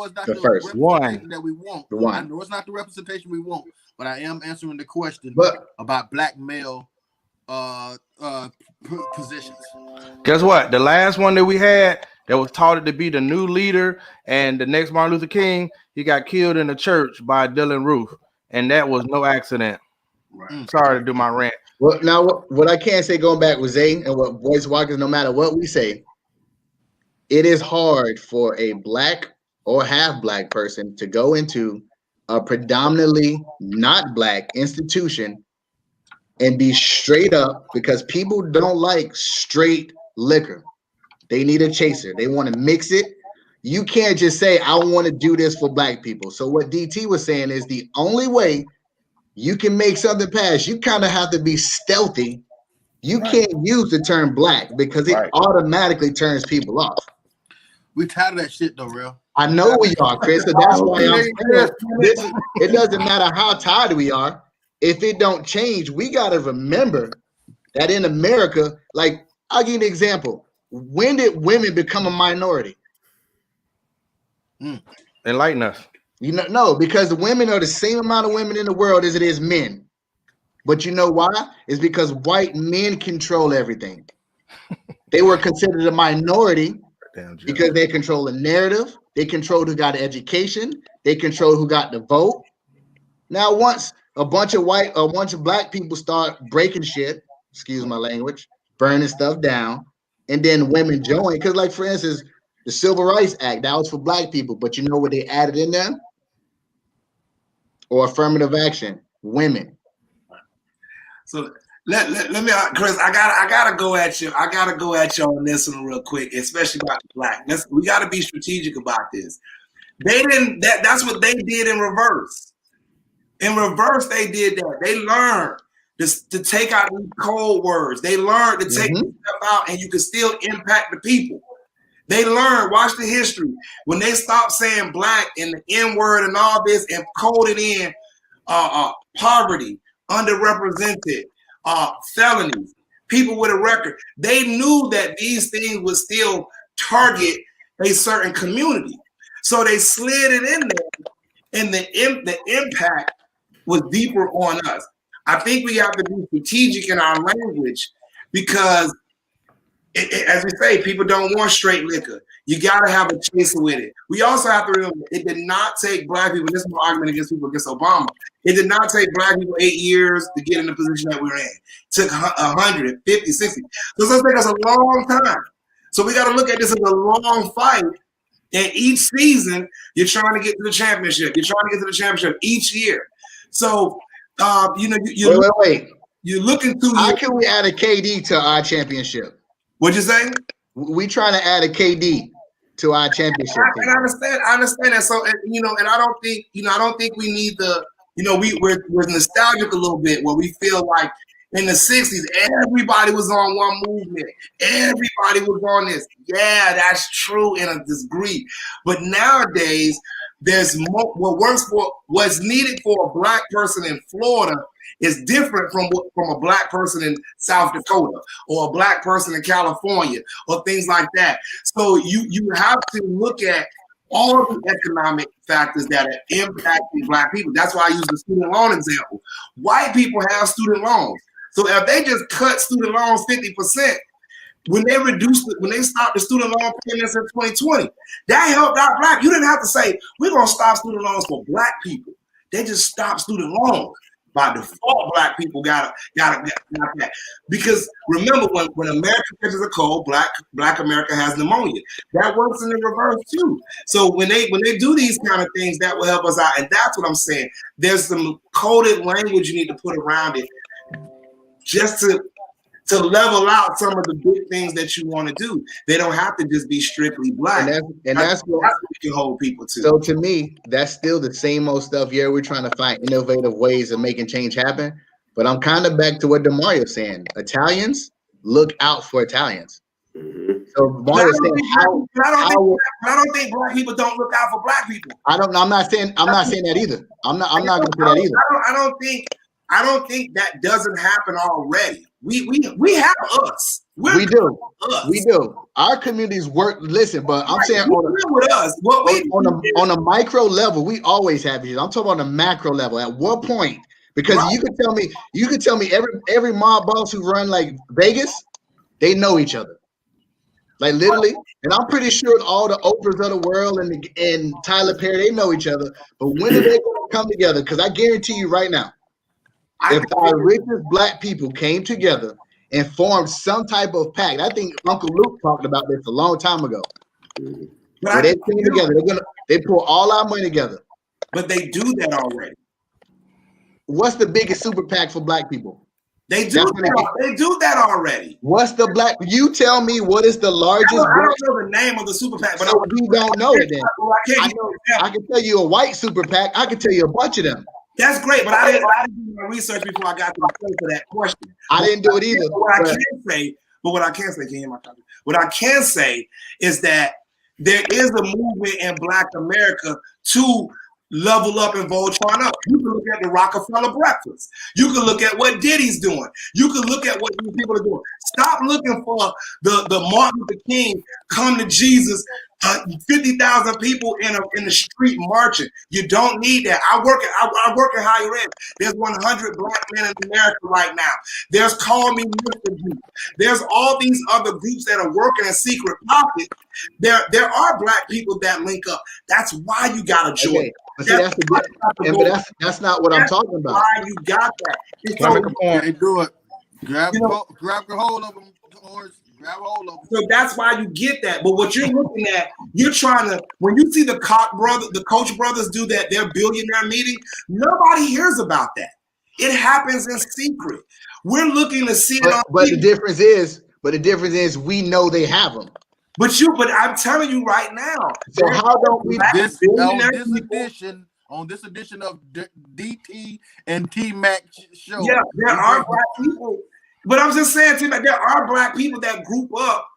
it's not the first representation that we want. The one. I know it's not the representation we want, but I am answering the question about black male positions. Guess what? The last one that we had that was touted to be the new leader and the next Martin Luther King, he got killed in the church by Dylan Roof, and that was no accident. Right. Sorry to do my rant. Well, now what I can say, going back with Zay and what Voice Walkers, no matter what we say, it is hard for a black or half black person to go into a predominantly not black institution and be straight up, because people don't like straight liquor. They need a chaser. They want to mix it. You can't just say, I want to do this for black people. So what DT was saying is the only way you can make something pass, you kind of have to be stealthy. You can't use the term black because it automatically turns people off. We tired of that shit though, real. I know we are, Chris. So that's why I'm saying it doesn't matter how tired we are. If it don't change, we got to remember that in America, like, I'll give you an example. When did women become a minority? Enlighten us. No, because the women are the same amount of women in the world as it is men. But you know why? It's because white men control everything. They were considered a minority because they control the narrative. They control who got an education. They control who got the vote. Now, once a bunch of black people start breaking shit, excuse my language, burning stuff down, and then women join, because, like, for instance, the Civil Rights Act, that was for black people, but you know what they added in there? Or affirmative action, women. So let me, Chris. I gotta go at you. I gotta go at you on this one real quick, especially about the black. We gotta be strategic about this. They didn't. That's what they did in reverse. In reverse, they did that. They learned to take out these cold words. They learned to take stuff out, and you can still impact the people. They learned, watch the history. When they stopped saying black and the N-word and all this and coded in poverty, underrepresented, felonies, people with a record, they knew that these things would still target a certain community. So they slid it in there, and the impact was deeper on us. I think we have to be strategic in our language because, as we say, people don't want straight liquor. You got to have a chaser with it. We also have to remember, it did not take black people, this is my argument against people against Obama, it did not take black people 8 years to get in the position that we're in. It took 100, 50, 60. So it's going to take us a long time. So we got to look at this as a long fight. And each season, you're trying to get to the championship. You're trying to get to the championship each year. So, wait. You're looking to. How can we add a KD to our championship? What'd you say? We trying to add a KD to our championship. I understand that. So, and I don't think we need the. We're nostalgic a little bit where we feel like in the 60s, everybody was on one movement. Everybody was on this. Yeah, that's true in a degree. But nowadays, there's more. What's needed for a black person in Florida is different from a black person in South Dakota or a black person in California or things like that. So you have to look at all of the economic factors that are impacting black people. That's why I use the student loan example. White people have student loans. So if they just cut student loans 50%, when they stopped the student loan payments in 2020, that helped out black. You didn't have to say, we're going to stop student loans for black people. They just stopped student loans. By default, black people got that. Because remember, when America catches a cold, black America has pneumonia. That works in the reverse too. So when they do these kind of things, that will help us out. And that's what I'm saying. There's some coded language you need to put around it just to to level out some of the big things that you want to do. They don't have to just be strictly black. And that's what we can hold people to. So to me, that's still the same old stuff. Yeah, we're trying to find innovative ways of making change happen. But I'm kind of back to what DeMario's saying. Italians, look out for Italians. Mhm. So Mario's saying I don't think black people don't look out for black people. I'm not saying that either. I'm not gonna say that either. I don't think that doesn't happen already. We have us. We do. Our communities work. Listen, but I'm saying with us. On a micro level, we always have issues. I'm talking on a macro level. At what point? Because you could tell me every mob boss who run like Vegas, they know each other. Like literally, and I'm pretty sure all the Oprahs of the world and Tyler Perry, they know each other. But when are they going to come together? Because I guarantee you right now, if our richest black people came together and formed some type of pact, I think Uncle Luke talked about this a long time ago. Where they came together, they pull all our money together. But they do that already. What's the biggest super PAC for black people? They do that already. What's the black? You tell me what is the largest? I don't know the name of the super PAC, but we don't know it. Then I can tell you a white super PAC. I can tell you a bunch of them. That's great, but I didn't do my research before I got to the place for that question. I didn't do it either. What I can say, what I can say is that there is a movement in Black America to level up and Voltron up. You can look at the Rockefeller breakfast. You can look at what Diddy's doing. You can look at what these people are doing. Stop looking for the Martin Luther King come to Jesus, 50,000 people in the street marching. You don't need that. I work in higher ed. There's 100 black men in America right now. There's Call Me Mr. Group. There's all these other groups that are working in secret pockets. There are black people that link up. That's why you got to join. Okay. But see, that's not what I'm talking about. Why you got that? They do it. Grab a hold of them, Orange. Grab a hold of them. So that's why you get that. But what you're looking at, you're trying to, when you see the Koch brothers do that, their billionaire meeting, nobody hears about that. It happens in secret. We're looking to see it on But the difference is we know they have them. But I'm telling you right now. So how don't we on this edition of DT and T Mac show? Yeah, there are black people. But I'm just saying, T Mac, there are black people that group up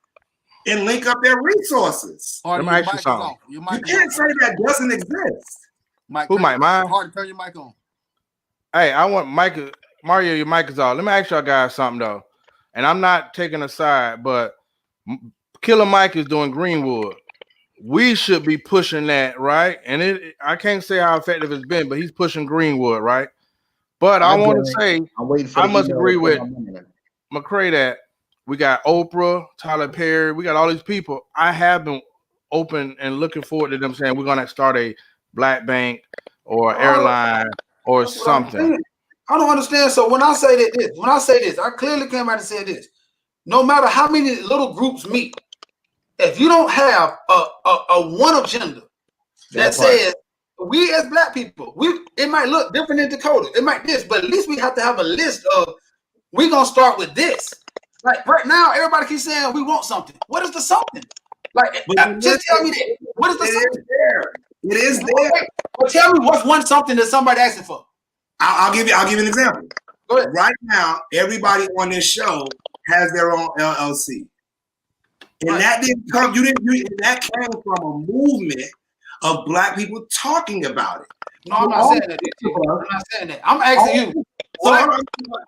and link up their resources. You can't say that doesn't exist. Who might mind? Hard to turn your mic on. Hey, I want Mario, your mic is off. Let me ask y'all guys something though. And I'm not taking a side, but Killer Mike is doing Greenwood. We should be pushing that, right? And I can't say how effective it's been, but he's pushing Greenwood, right? But I want to say, I must agree with McCray that we got Oprah, Tyler Perry, we got all these people. I have been open and looking forward to them saying we're going to start a black bank or airline or something. I don't understand. So when I say this, I clearly came out and said this. No matter how many little groups meet, if you don't have a one agenda that says we as black people, it might look different in Dakota, it might this, but at least we have to have a list of we're gonna start with this. Like right now, everybody keeps saying we want something. What is the something? Like just tell me that. What is the something? It is there. Well, tell me what's one something that somebody asking for. I'll give you an example. Go ahead. Right now, everybody on this show has their own LLC. And that didn't come, that came from a movement of black people talking about it. No, I'm not saying that. I'm not saying that. I'm asking you. So,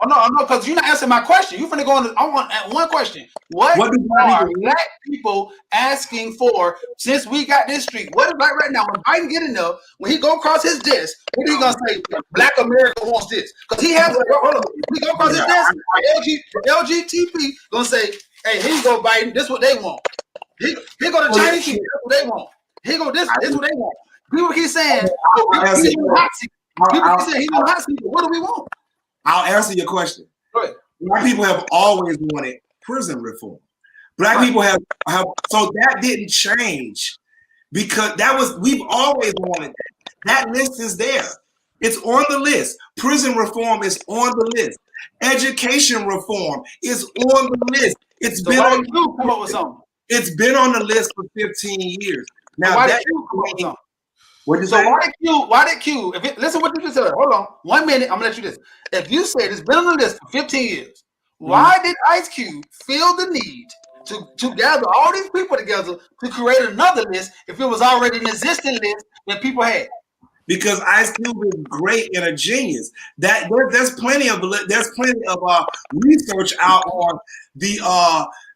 no, because you're not answering my question. You're finna go on. I want one question. What are black people asking for since we got this street? What is like right now? When Biden get enough, when he go across his desk, what are he gonna say? Black America wants this because he has. He go across his desk. LGTP gonna say, "Hey, here you go, Biden. This is what they want." He go to Chinese people. This is what they want. He go this. This is what they want. People keep saying, he's in hot seat. People keep saying he's in hot seat. What do we want? I'll answer your question. Black people have always wanted prison reform. Black people have so that didn't change because we've always wanted that. That list is there. It's on the list. Prison reform is on the list. Education reform is on the list. It's been on. Come up with something. It's been on the list for 15 years. Now why that did Q come up with something? What you So say? why did Q? Listen what you just said. Hold on, 1 minute. I'm gonna let you this. If you said it's been on the list for 15 years, why did Ice Cube feel the need to gather all these people together to create another list if it was already an existing list that people had? Because Ice Cube is great and a genius. There's plenty of research out on the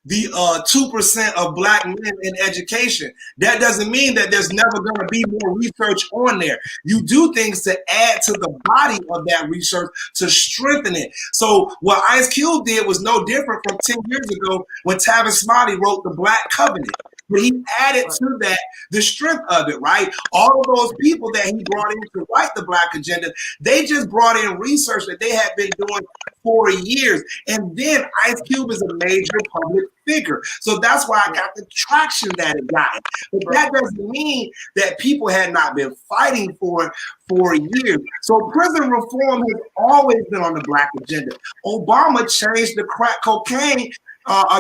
2% of black men in education. That doesn't mean that there's never going to be more research on there. You do things to add to the body of that research to strengthen it. So what Ice Cube did was no different from 10 years ago when Tavis Smiley wrote the Black Covenant. But he added to that the strength of it, right? All of those people that he brought in to write the Black Agenda, they just brought in research that they had been doing for years. And then Ice Cube is a major public figure. So that's why I got the traction that it got. But that doesn't mean that people had not been fighting for it for years. So prison reform has always been on the Black agenda. Obama changed the crack cocaine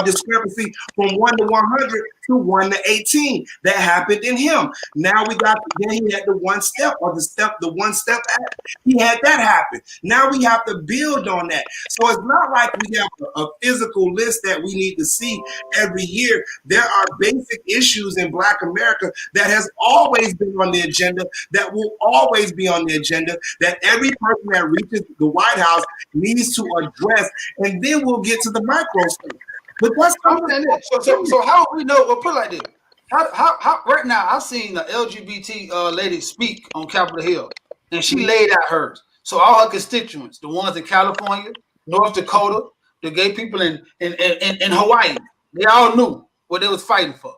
discrepancy from 1 to 100 to 1 to 18. That happened in him. Now then he had the one step act. He had that happen. Now we have to build on that. So it's not like we have a physical list that we need to see every year. There are basic issues in Black America that has always been on the agenda, that will always be on the agenda, that every person that reaches the White House needs to address, and then we'll get to the micro stuff. But that's so how we know? Well, put it like this: how right now I've seen the LGBT lady speak on Capitol Hill, and she laid out hers. So all her constituents, the ones in California, North Dakota, the gay people in Hawaii, they all knew what they was fighting for.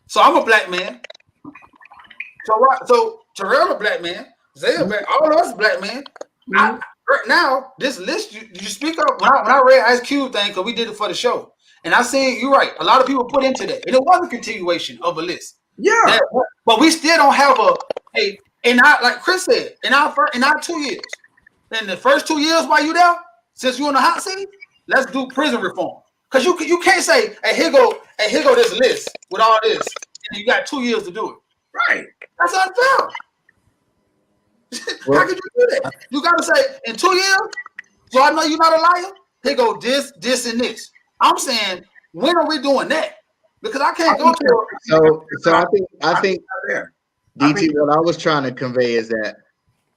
So I'm a black man. So Terrell a black man. Zay a black. All of us black man. Right now, this list you speak up when I read Ice Cube thing because we did it for the show. And I seen you're right. A lot of people put into that, and it was a continuation of a list. Yeah, but we still don't have like Chris said, in our 2 years, in the first 2 years while you there, since you're on the hot seat, let's do prison reform. Because you can't say, hey, here go this list with all this, and you got 2 years to do it. Right. That's unfair. How could you do that? You got to say in 2 years. So I know you're not a liar. Here go this, and this. I'm saying, when are we doing that? Because I can't go to. So I think DT, what I was trying to convey is that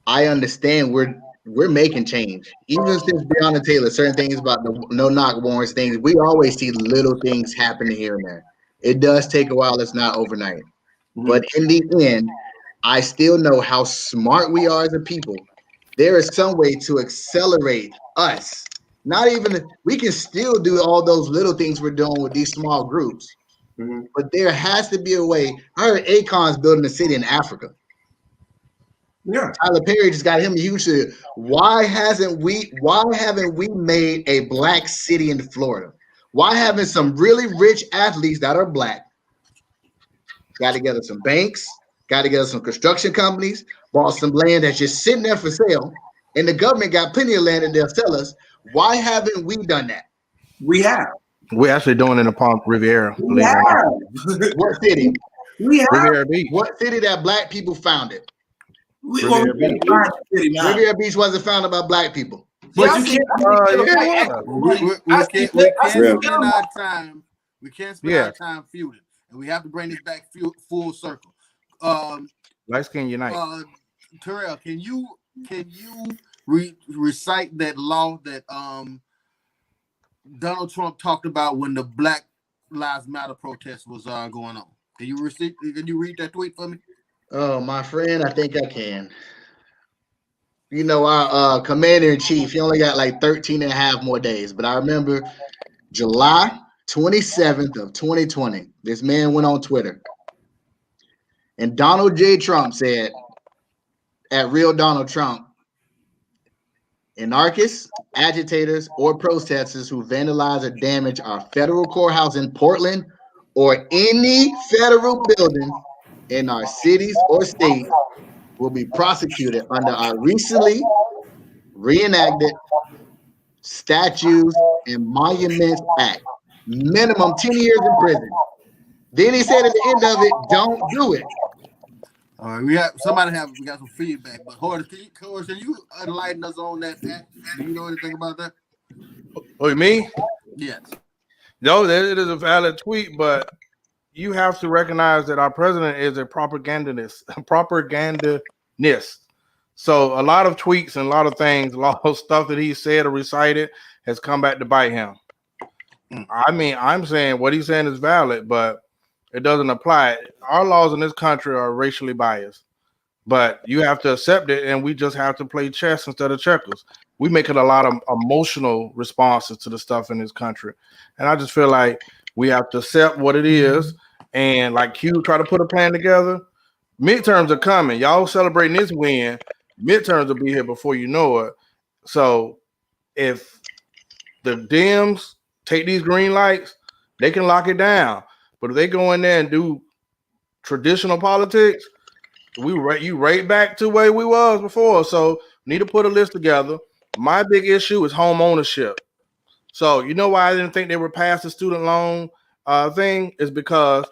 I understand we're making change. Even since Breonna Taylor, certain things about the no knock warrants things, we always see little things happening here and there. It does take a while. It's not overnight. But in the end, I still know how smart we are as a people. There is some way to accelerate us. Not even, we can still do all those little things we're doing with these small groups. But there has to be a way. I heard Akon's building a city in Africa. Yeah. Tyler Perry just got him a huge city. Why haven't we made a black city in Florida? Why haven't some really rich athletes that are black got together some banks, got together some construction companies, bought some land that's just sitting there for sale, and the government got plenty of land that they'll sell us? Why haven't we done that? We have. We're actually doing it in the Palm Riviera. We have. What city? We have. Riviera Beach. What city that black people founded? Riviera Beach. Riviera Beach wasn't founded by black people. But you can't. We can't spend our time feuding, and we have to bring this back full circle. Light Skin Unite. Terrell, can you recite that law that Donald Trump talked about when the Black Lives Matter protest was going on? Can you read that tweet for me? Oh, my friend, I think I can. You know, our commander-in-chief, he only got like 13 and a half more days. But I remember July 27th of 2020, this man went on Twitter. And Donald J. Trump said, at Real Donald Trump, anarchists, agitators, or protesters who vandalize or damage our federal courthouse in Portland or any federal building in our cities or states will be prosecuted under our recently reenacted Statutes and Monuments Act. Minimum 10 years in prison. Then he said at the end of it, don't do it. All right, we got some feedback, but Horace, can you enlighten us on that? Do you know anything about that? Oh, me? Yes. No, it is a valid tweet, but you have to recognize that our president is a propagandist. So a lot of tweets and a lot of things, a lot of stuff that he said or recited has come back to bite him. I mean, I'm saying what he's saying is valid, but it doesn't apply. Our laws in this country are racially biased, but you have to accept it, and we just have to play chess instead of checkers. We make it a lot of emotional responses to the stuff in this country, and I just feel like we have to accept what it is. And like Q try to put a plan together. Midterms are coming. Y'all celebrating this win. Midterms will be here before you know it. So if the Dems take these green lights, they can lock it down. But if they go in there and do traditional politics, you right back to where we was before. So need to put a list together. My big issue is home ownership. So you know why I didn't think they were past the student loan thing is because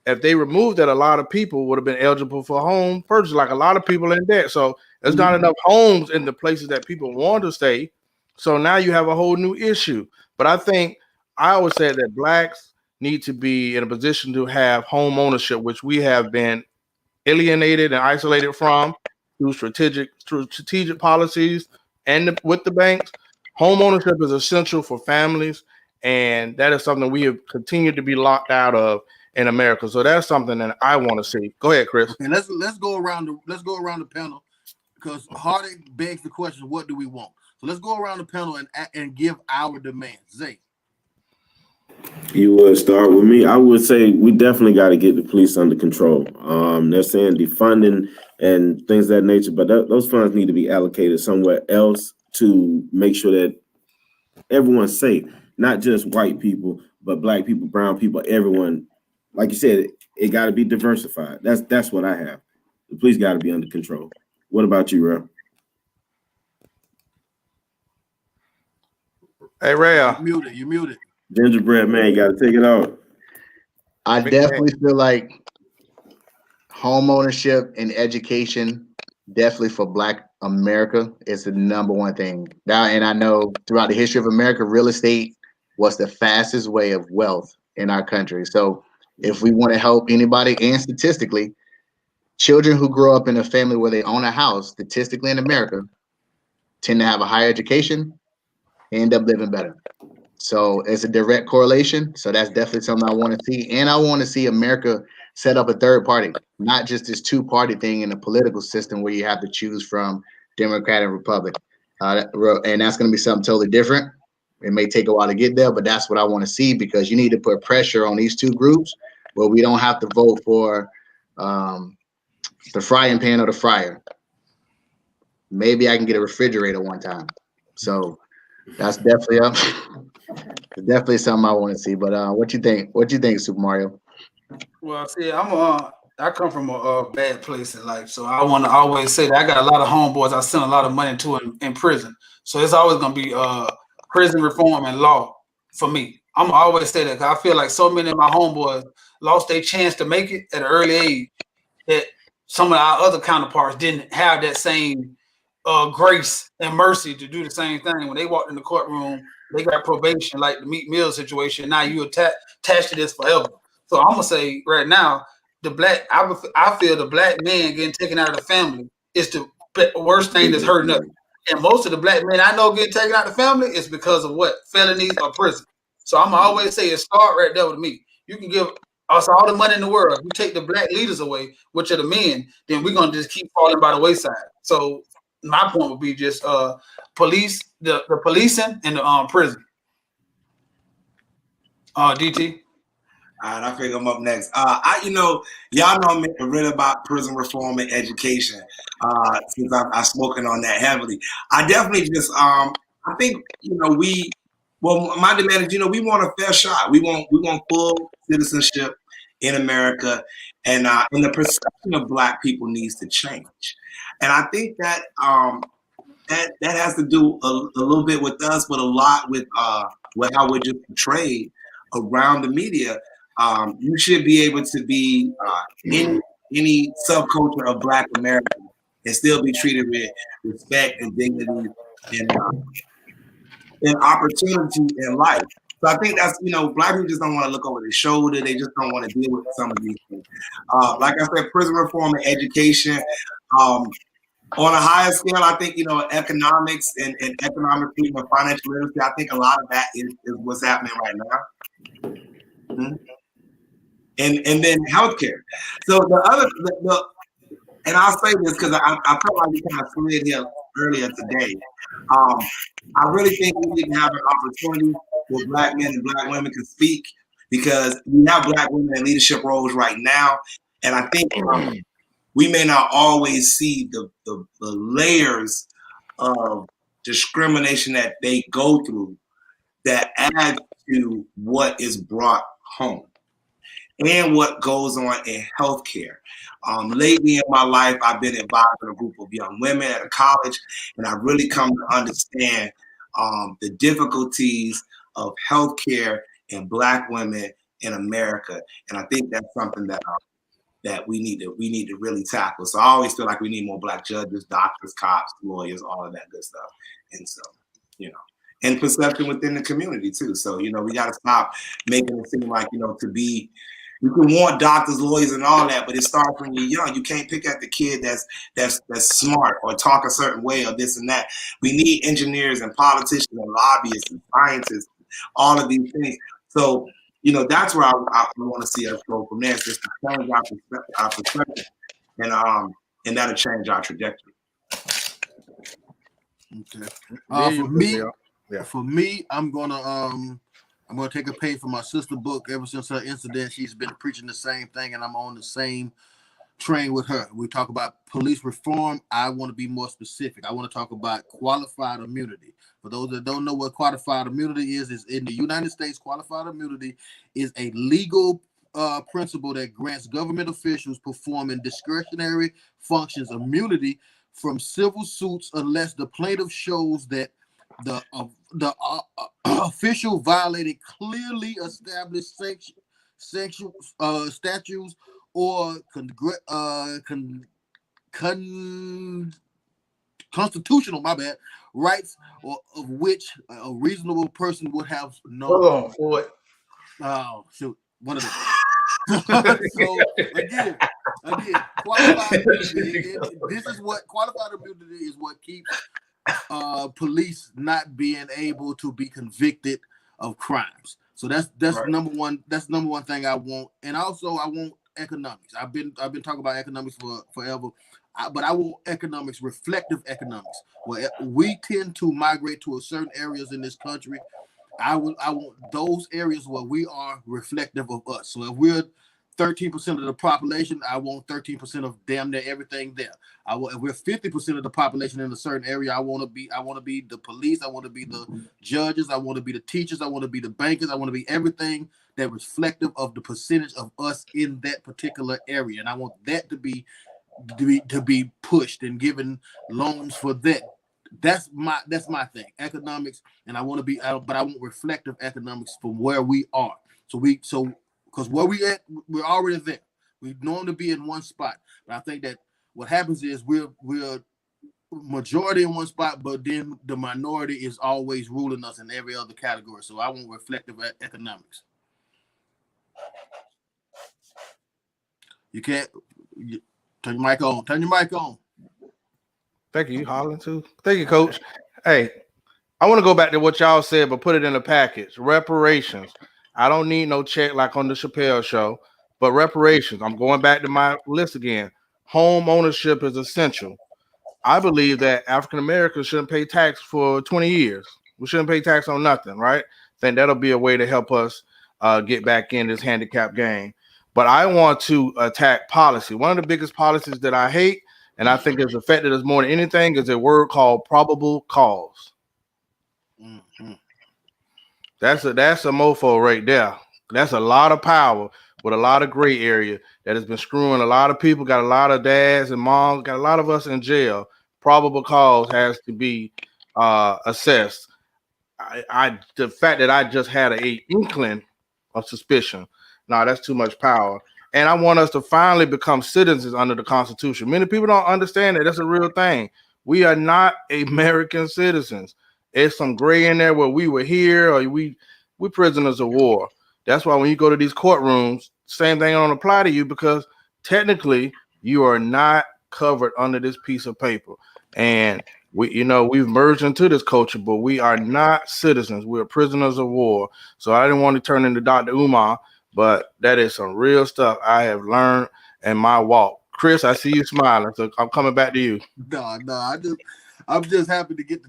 if they removed that, a lot of people would have been eligible for home purchase, like a lot of people in debt. So there's not enough homes in the places that people want to stay. So now you have a whole new issue. But I always said that blacks need to be in a position to have home ownership, which we have been alienated and isolated from through strategic policies and with the banks. Home ownership is essential for families, and that is something we have continued to be locked out of in America. So that's something that I want to see. Go ahead, Chris. Okay, let's go around the panel because Hardy begs the question: what do we want? So let's go around the panel and give our demands. Zay. You would start with me. I would say we definitely got to get the police under control. They're saying defunding and things of that nature, but those funds need to be allocated somewhere else to make sure that everyone's safe, not just white people, but black people, brown people, everyone. Like you said, it got to be diversified. That's what I have. The police got to be under control. What about you, Ray? Hey, Ray. You muted. Gingerbread man, you got to take it out. I definitely feel like home ownership and education, definitely for Black America, is the number one thing. Now, and I know throughout the history of America, real estate was the fastest way of wealth in our country. So if we want to help anybody, and statistically, children who grow up in a family where they own a house, statistically in America, tend to have a higher education and end up living better. So it's a direct correlation. So that's definitely something I want to see. And I want to see America set up a third party, not just this two-party thing in the political system where you have to choose from Democrat and Republican. And that's going to be something totally different. It may take a while to get there, but that's what I want to see, because you need to put pressure on these two groups where we don't have to vote for the frying pan or the fryer. Maybe I can get a refrigerator one time. So that's definitely definitely something I want to see. But what you think? What you think, Super Mario? Well, see, I come from a bad place in life, so I want to always say that I got a lot of homeboys I send a lot of money to in prison. So it's always gonna be prison reform and law for me. I'm always say that because I feel like so many of my homeboys lost their chance to make it at an early age that some of our other counterparts didn't have that same grace and mercy to do the same thing. When they walked in the courtroom, they got probation, like the Meek Mill situation. Now you attached to this forever. So I'm gonna say right now, I feel the black man getting taken out of the family is the worst thing that's hurting us. And most of the black men I know getting taken out of the family is because of what? Felonies or prison. So I'm always say it start right there with me. You can give us all the money in the world. If you take the black leaders away, which are the men, then we're gonna just keep falling by the wayside. So my point would be just police, the policing and the prison. DT. All right, I figure I'm up next. Y'all know I'm really about prison reform and education. Since I've spoken on that heavily, I definitely just I think my demand is we want a fair shot. We want full citizenship in America, and the perception of Black people needs to change. And I think that that has to do a little bit with us, but a lot with how we're just portrayed around the media. You should be able to be any subculture of Black America and still be treated with respect and dignity and opportunity in life. So I think that's, Black people just don't want to look over their shoulder. They just don't want to deal with some of these things. Like I said, prison reform and education. On a higher scale, I think, economics and economic freedom and financial literacy, I think a lot of that is what's happening right now. Mm-hmm. And then healthcare. So and I'll say this because I felt like we kind of slid here earlier today. I really think we need to have an opportunity where Black men and Black women can speak, because we have Black women in leadership roles right now. And I think we may not always see the layers of discrimination that they go through that adds to what is brought home and what goes on in healthcare. Lately in my life, I've been involved in a group of young women at a college, and I really come to understand the difficulties of healthcare and Black women in America. And I think that's something that we need to really tackle. So I always feel like we need more Black judges, doctors, cops, lawyers, all of that good stuff. And so, and perception within the community too. So, we got to stop making it seem like, you can want doctors, lawyers, and all that, but it starts when you're young. You can't pick at the kid that's smart or talk a certain way or this and that. We need engineers and politicians and lobbyists and scientists, all of these things. So, that's where I want to see us go from there. It's just to change our perspective, and that'll change our trajectory. Okay. For me, I'm gonna take a page from my sister book. Ever since her incident, she's been preaching the same thing, and I'm on the same train with her. We talk about police reform. I want to be more specific. I want to talk about qualified immunity. For those that don't know what qualified immunity is in the United States, qualified immunity is a legal principle that grants government officials performing discretionary functions immunity from civil suits unless the plaintiff shows that the official violated clearly established statutes or constitutional rights, or of which a reasonable person would have known. Hold on for it. Oh shoot, one of them. So again, qualified immunity. This is what qualified immunity is. What keeps police not being able to be convicted of crimes. So that's right. number one. That's number one thing I want. And also I want economics. I've been talking about economics for forever, but I want economics, reflective economics, where we tend to migrate to certain areas in this country. I want those areas where we are reflective of us. So if we're 13% of the population, I want 13% of damn near everything there. If we're 50% of the population in a certain area, I want to be the police, I want to be the judges, I want to be the teachers, I want to be the bankers, I want to be everything that reflective of the percentage of us in that particular area. And I want that to be pushed and given loans for that. That's my thing, economics, and I want to be, but I want reflective economics from where we are. Because where we at, we're already there. We normally be in one spot, but I think that what happens is we're majority in one spot, but then the minority is always ruling us in every other category. So I want reflective economics. You can't turn your mic on. Turn your mic on. Thank you. You hollering too. Thank you, Coach. Hey, I want to go back to what y'all said, but put it in a package. Reparations. I don't need no check like on the Chappelle show, but reparations. I'm going back to my list again. Home ownership is essential. I believe that African Americans shouldn't pay tax for 20 years. We shouldn't pay tax on nothing, right? I think that'll be a way to help us get back in this handicap game. But I want to attack policy. One of the biggest policies that I hate, and I think has affected us more than anything, is a word called probable cause. Mm-hmm. That's a mofo right there. That's a lot of power with a lot of gray area that has been screwing a lot of people, got a lot of dads and moms, got a lot of us in jail. Probable cause has to be assessed. The fact that I just had a inkling of suspicion, no, that's too much power. And I want us to finally become citizens under the Constitution. Many people don't understand that that's a real thing. We are not American citizens. There's some gray in there where we were here or we prisoners of war. That's why when you go to these courtrooms, same thing don't apply to you because technically you are not covered under this piece of paper. And we've merged into this culture, but we are not citizens. We're prisoners of war. So I didn't want to turn into Dr. Umar, but that is some real stuff I have learned in my walk. Chris, I see you smiling, so I'm coming back to you. No, I'm just happy to get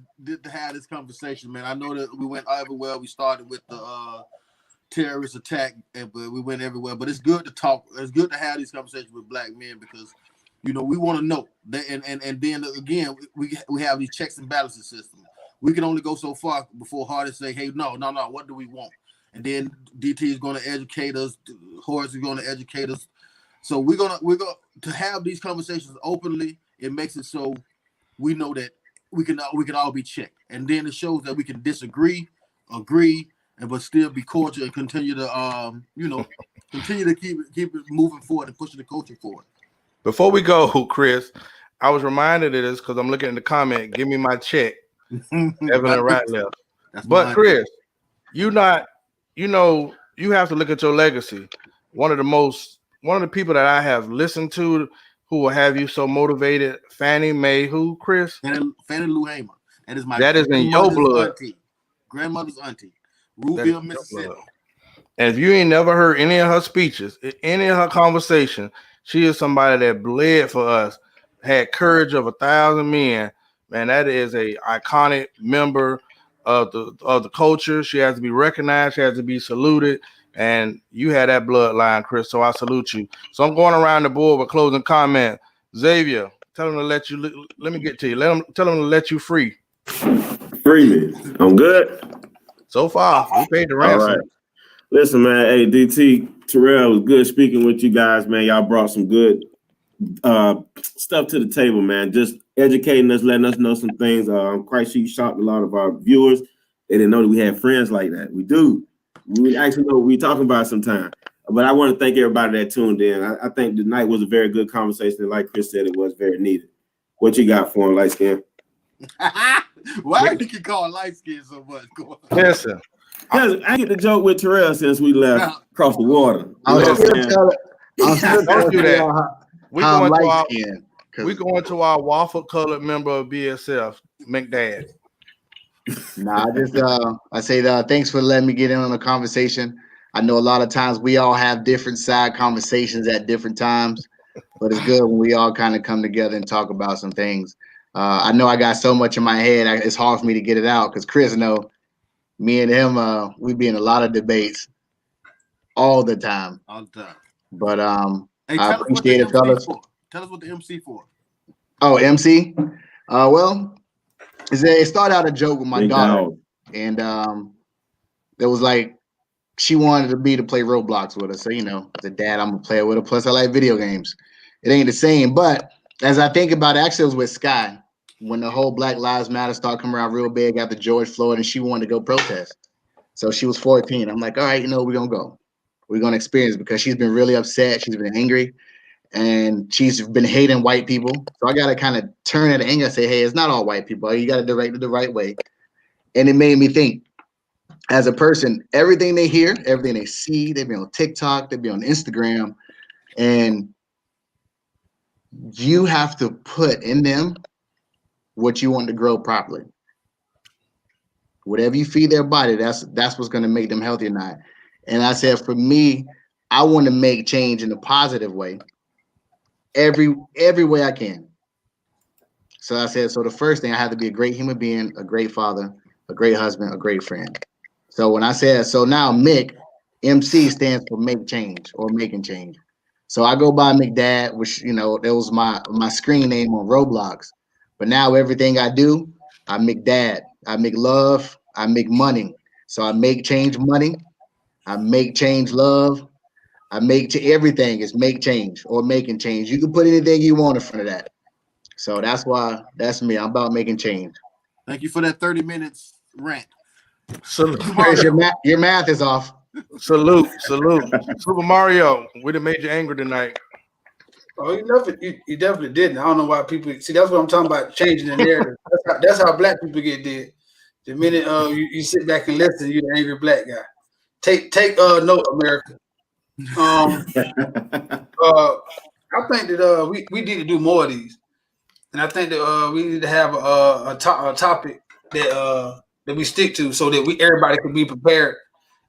to have this conversation, man. I know that we went everywhere. We started with the terrorist attack, but we went everywhere. But it's good to talk. It's good to have these conversations with black men because we want to know. And then again, we have these checks and balances system. We can only go so far before Hardy say, "Hey, no, what do we want?" And then DT is going to educate us. Horace is going to educate us. So we're gonna to have these conversations openly. It makes it so we know that we can all be checked, and then it shows that we can disagree, agree, but still be cordial and continue to continue to keep it moving forward and pushing the culture forward. Before we go, Chris, I was reminded of this because I'm looking at the comment. Give me my check, Evelyn Ratliff. But Chris, you have to look at your legacy. One of the people that I have listened to who will have you so motivated, Fannie Mae, who, Chris? Fannie Lou Hamer. That is in your blood. Grandmother's auntie, Rubeville, Mississippi. And if you ain't never heard any of her speeches, any of her conversation, she is somebody that bled for us, had courage of 1,000 men. Man, that is a iconic member of the culture. She has to be recognized. She has to be saluted. And you had that bloodline, Chris. So I salute you. So I'm going around the board with closing comment. Xavier, tell him to let you. Let me get to you. Tell him to let you free. Free me. I'm good. So far, we paid the ransom. All right. Listen, man. Hey, DT Terrell, it was good speaking with you guys, man. Y'all brought some good stuff to the table, man. Just educating us, letting us know some things. I'm quite sure you shocked a lot of our viewers. They didn't know that we had friends like that. We do. We actually know what we're talking about sometimes. But I want to thank everybody that tuned in. I think tonight was a very good conversation. And like Chris said, it was very needed. What you got for him, light skin? Why do you call light skin so much? Listen, I get the joke with Terrell since we left across the water. Don't do that. We going to our waffle colored member of BSF, McDad. I say thanks for letting me get in on the conversation. I know a lot of times we all have different side conversations at different times, but it's good when we all kind of come together and talk about some things. I know I got so much in my head, it's hard for me to get it out because Chris me and him, we be in a lot of debates all the time. But hey, I appreciate it, fellas. Tell us what the MC for. Oh, MC? Well, it started out a joke with my daughter, and it was like she wanted me to play Roblox with her. So, as a dad, I'm gonna play it with her. Plus, I like video games. It ain't the same, but as I think about it, actually, it was with Sky when the whole Black Lives Matter started coming around real big after George Floyd, and she wanted to go protest. So she was 14. I'm like, all right, we're gonna go. We're gonna experience it because she's been really upset. She's been angry. And she's been hating white people. So I got to kind of turn that anger and say, hey, it's not all white people. You got to direct it the right way. And it made me think, as a person, everything they hear, everything they see, they be on TikTok, they be on Instagram, and you have to put in them what you want to grow properly. Whatever you feed their body, that's what's going to make them healthy or not. And I said, for me, I want to make change in a positive way. Every way I can. So I said, so the first thing, I have to be a great human being, a great father, a great husband, a great friend. So when I said, so now Mick, MC stands for make change or making change. So I go by McDad, which, that was my screen name on Roblox. But now everything I do, I make dad. I make love. I make money. So I make change money. I make change love. I make to everything is make change or making change. You can put anything you want in front of that. So that's why that's me. I'm about making change. Thank you for that 30 minutes rant. Salute. Chris, your math is off. Salute. Super Mario, we done made you angry tonight. Oh, you definitely didn't. I don't know why people see. That's what I'm talking about. Changing the narrative. That's how black people get dead. The minute you sit back and listen, you're the angry black guy. Take note, America. I think that we need to do more of these, and I think that we need to have a topic that we stick to, so that everybody can be prepared.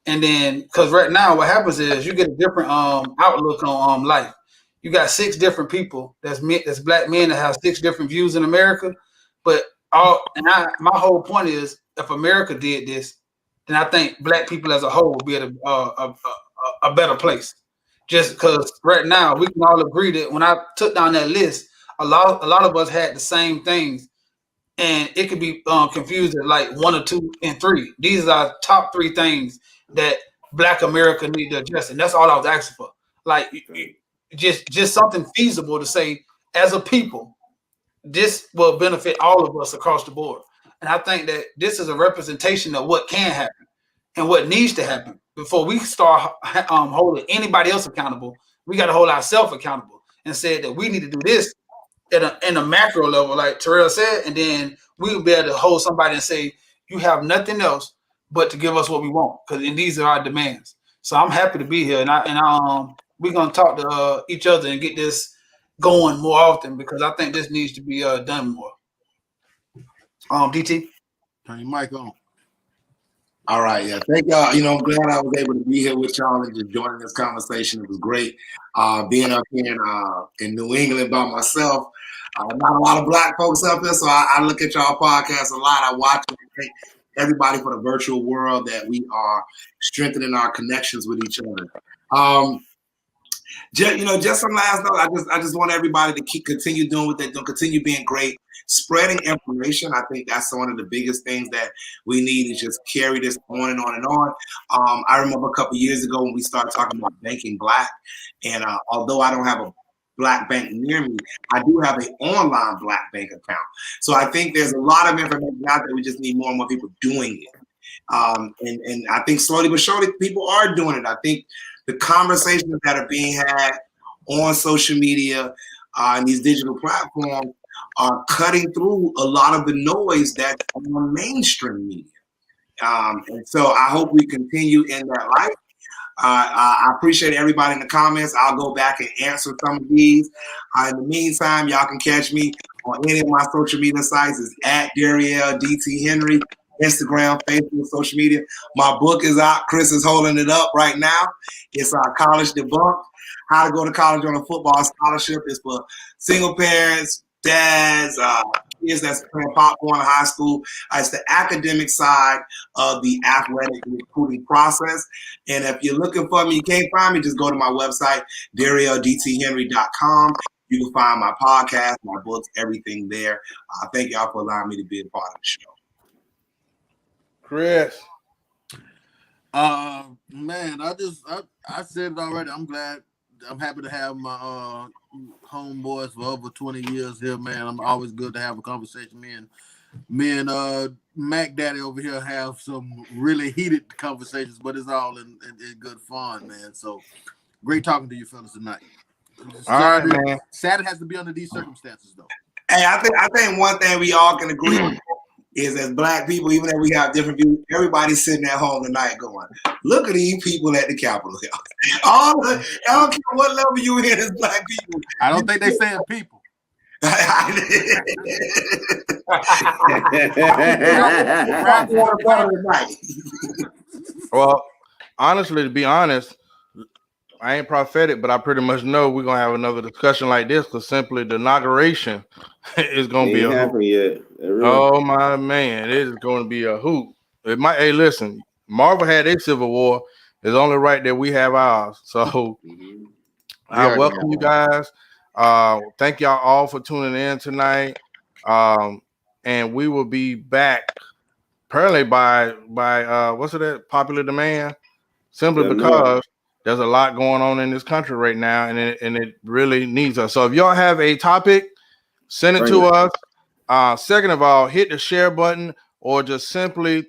And then, because right now, what happens is you get a different outlook on life. You got 6 different people that's black men that have 6 different views in America, but my whole point is, if America did this, then I think black people as a whole would be at a better place. Just because right now we can all agree that when I took down that list, a lot of us had the same things, and it could be confused at like 1 or 2 and 3. These are top 3 things that Black America need to address, and that's all I was asking for. Like just something feasible to say as a people, this will benefit all of us across the board. And I think that this is a representation of what can happen and what needs to happen before we start holding anybody else accountable. We got to hold ourselves accountable and say that we need to do this in a macro level, like Terrell said, and then we will be able to hold somebody and say, you have nothing else but to give us what we want, because these are our demands. So I'm happy to be here, and we're gonna talk to each other and get this going more often, because I think this needs to be done more. DT, Turn your mic on. All right, yeah. Thank y'all. I'm glad I was able to be here with y'all and just joining this conversation. It was great being up here in New England by myself. Not a lot of black folks up there, so I look at y'all podcasts a lot. I watch it. Thank everybody for the virtual world that we are strengthening our connections with each other. Just some last note. I just want everybody to continue doing what they're doing, continue being great, spreading information. I think that's one of the biggest things that we need, is just carry this on and on and on. I remember a couple years ago when we started talking about banking black, and although I don't have a black bank near me, I do have an online black bank account. So I think there's a lot of information out there. We just need more and more people doing it. And I think slowly but surely people are doing it. I think the conversations that are being had on social media and these digital platforms are cutting through a lot of the noise that's on mainstream media. And so I hope we continue in that life. I appreciate everybody in the comments. I'll go back and answer some of these. In the meantime, y'all can catch me on any of my social media sites. It's at Dariel DT Henry, Instagram, Facebook, social media. My book is out. Chris is holding it up right now. It's College Debunked, How to Go to College on a Football Scholarship. It's for single parents, dads, kids that's playing popcorn in high school. It's the academic side of the athletic recruiting process. And if you're looking for me, you can't find me, just go to my website, DarielDTHenry.com. You can find my podcast, my books, everything there. Thank y'all for allowing me to be a part of the show. Chris. Man, I said it already. I'm happy to have my homeboys for over 20 years here, man. I'm always good to have a conversation. Me and Mac Daddy over here have some really heated conversations, but it's all in good fun, man. So great talking to you fellas tonight. All right, man. Sad it has to be under these circumstances, though. Hey, I think one thing we all can agree on is, as black people, even if we have different views, everybody's sitting at home tonight going, look at these people at the Capitol Hill. I don't care what level you in as black people. I don't think they saying people. Well, honestly, to be honest, I ain't prophetic, but I pretty much know we're gonna have another discussion like this, because simply the inauguration is gonna be a happened yet. Oh my man, it is going to be a hoot. It might. Hey, listen, Marvel had a Civil War. It's only right that we have ours. So I welcome you guys. Thank y'all all for tuning in tonight. And we will be back apparently by what's it at? Popular demand. Simply because there's a lot going on in this country right now, and it really needs us. So if y'all have a topic, send it to us. Second of all, hit the share button or just simply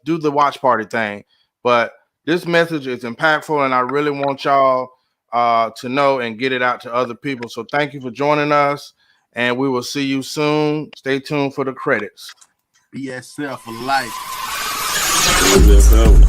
do the watch party thing. But this message is impactful, and I really want y'all to know and get it out to other people. So thank you for joining us, and we will see you soon. Stay tuned for the credits. BSL for life. BSL.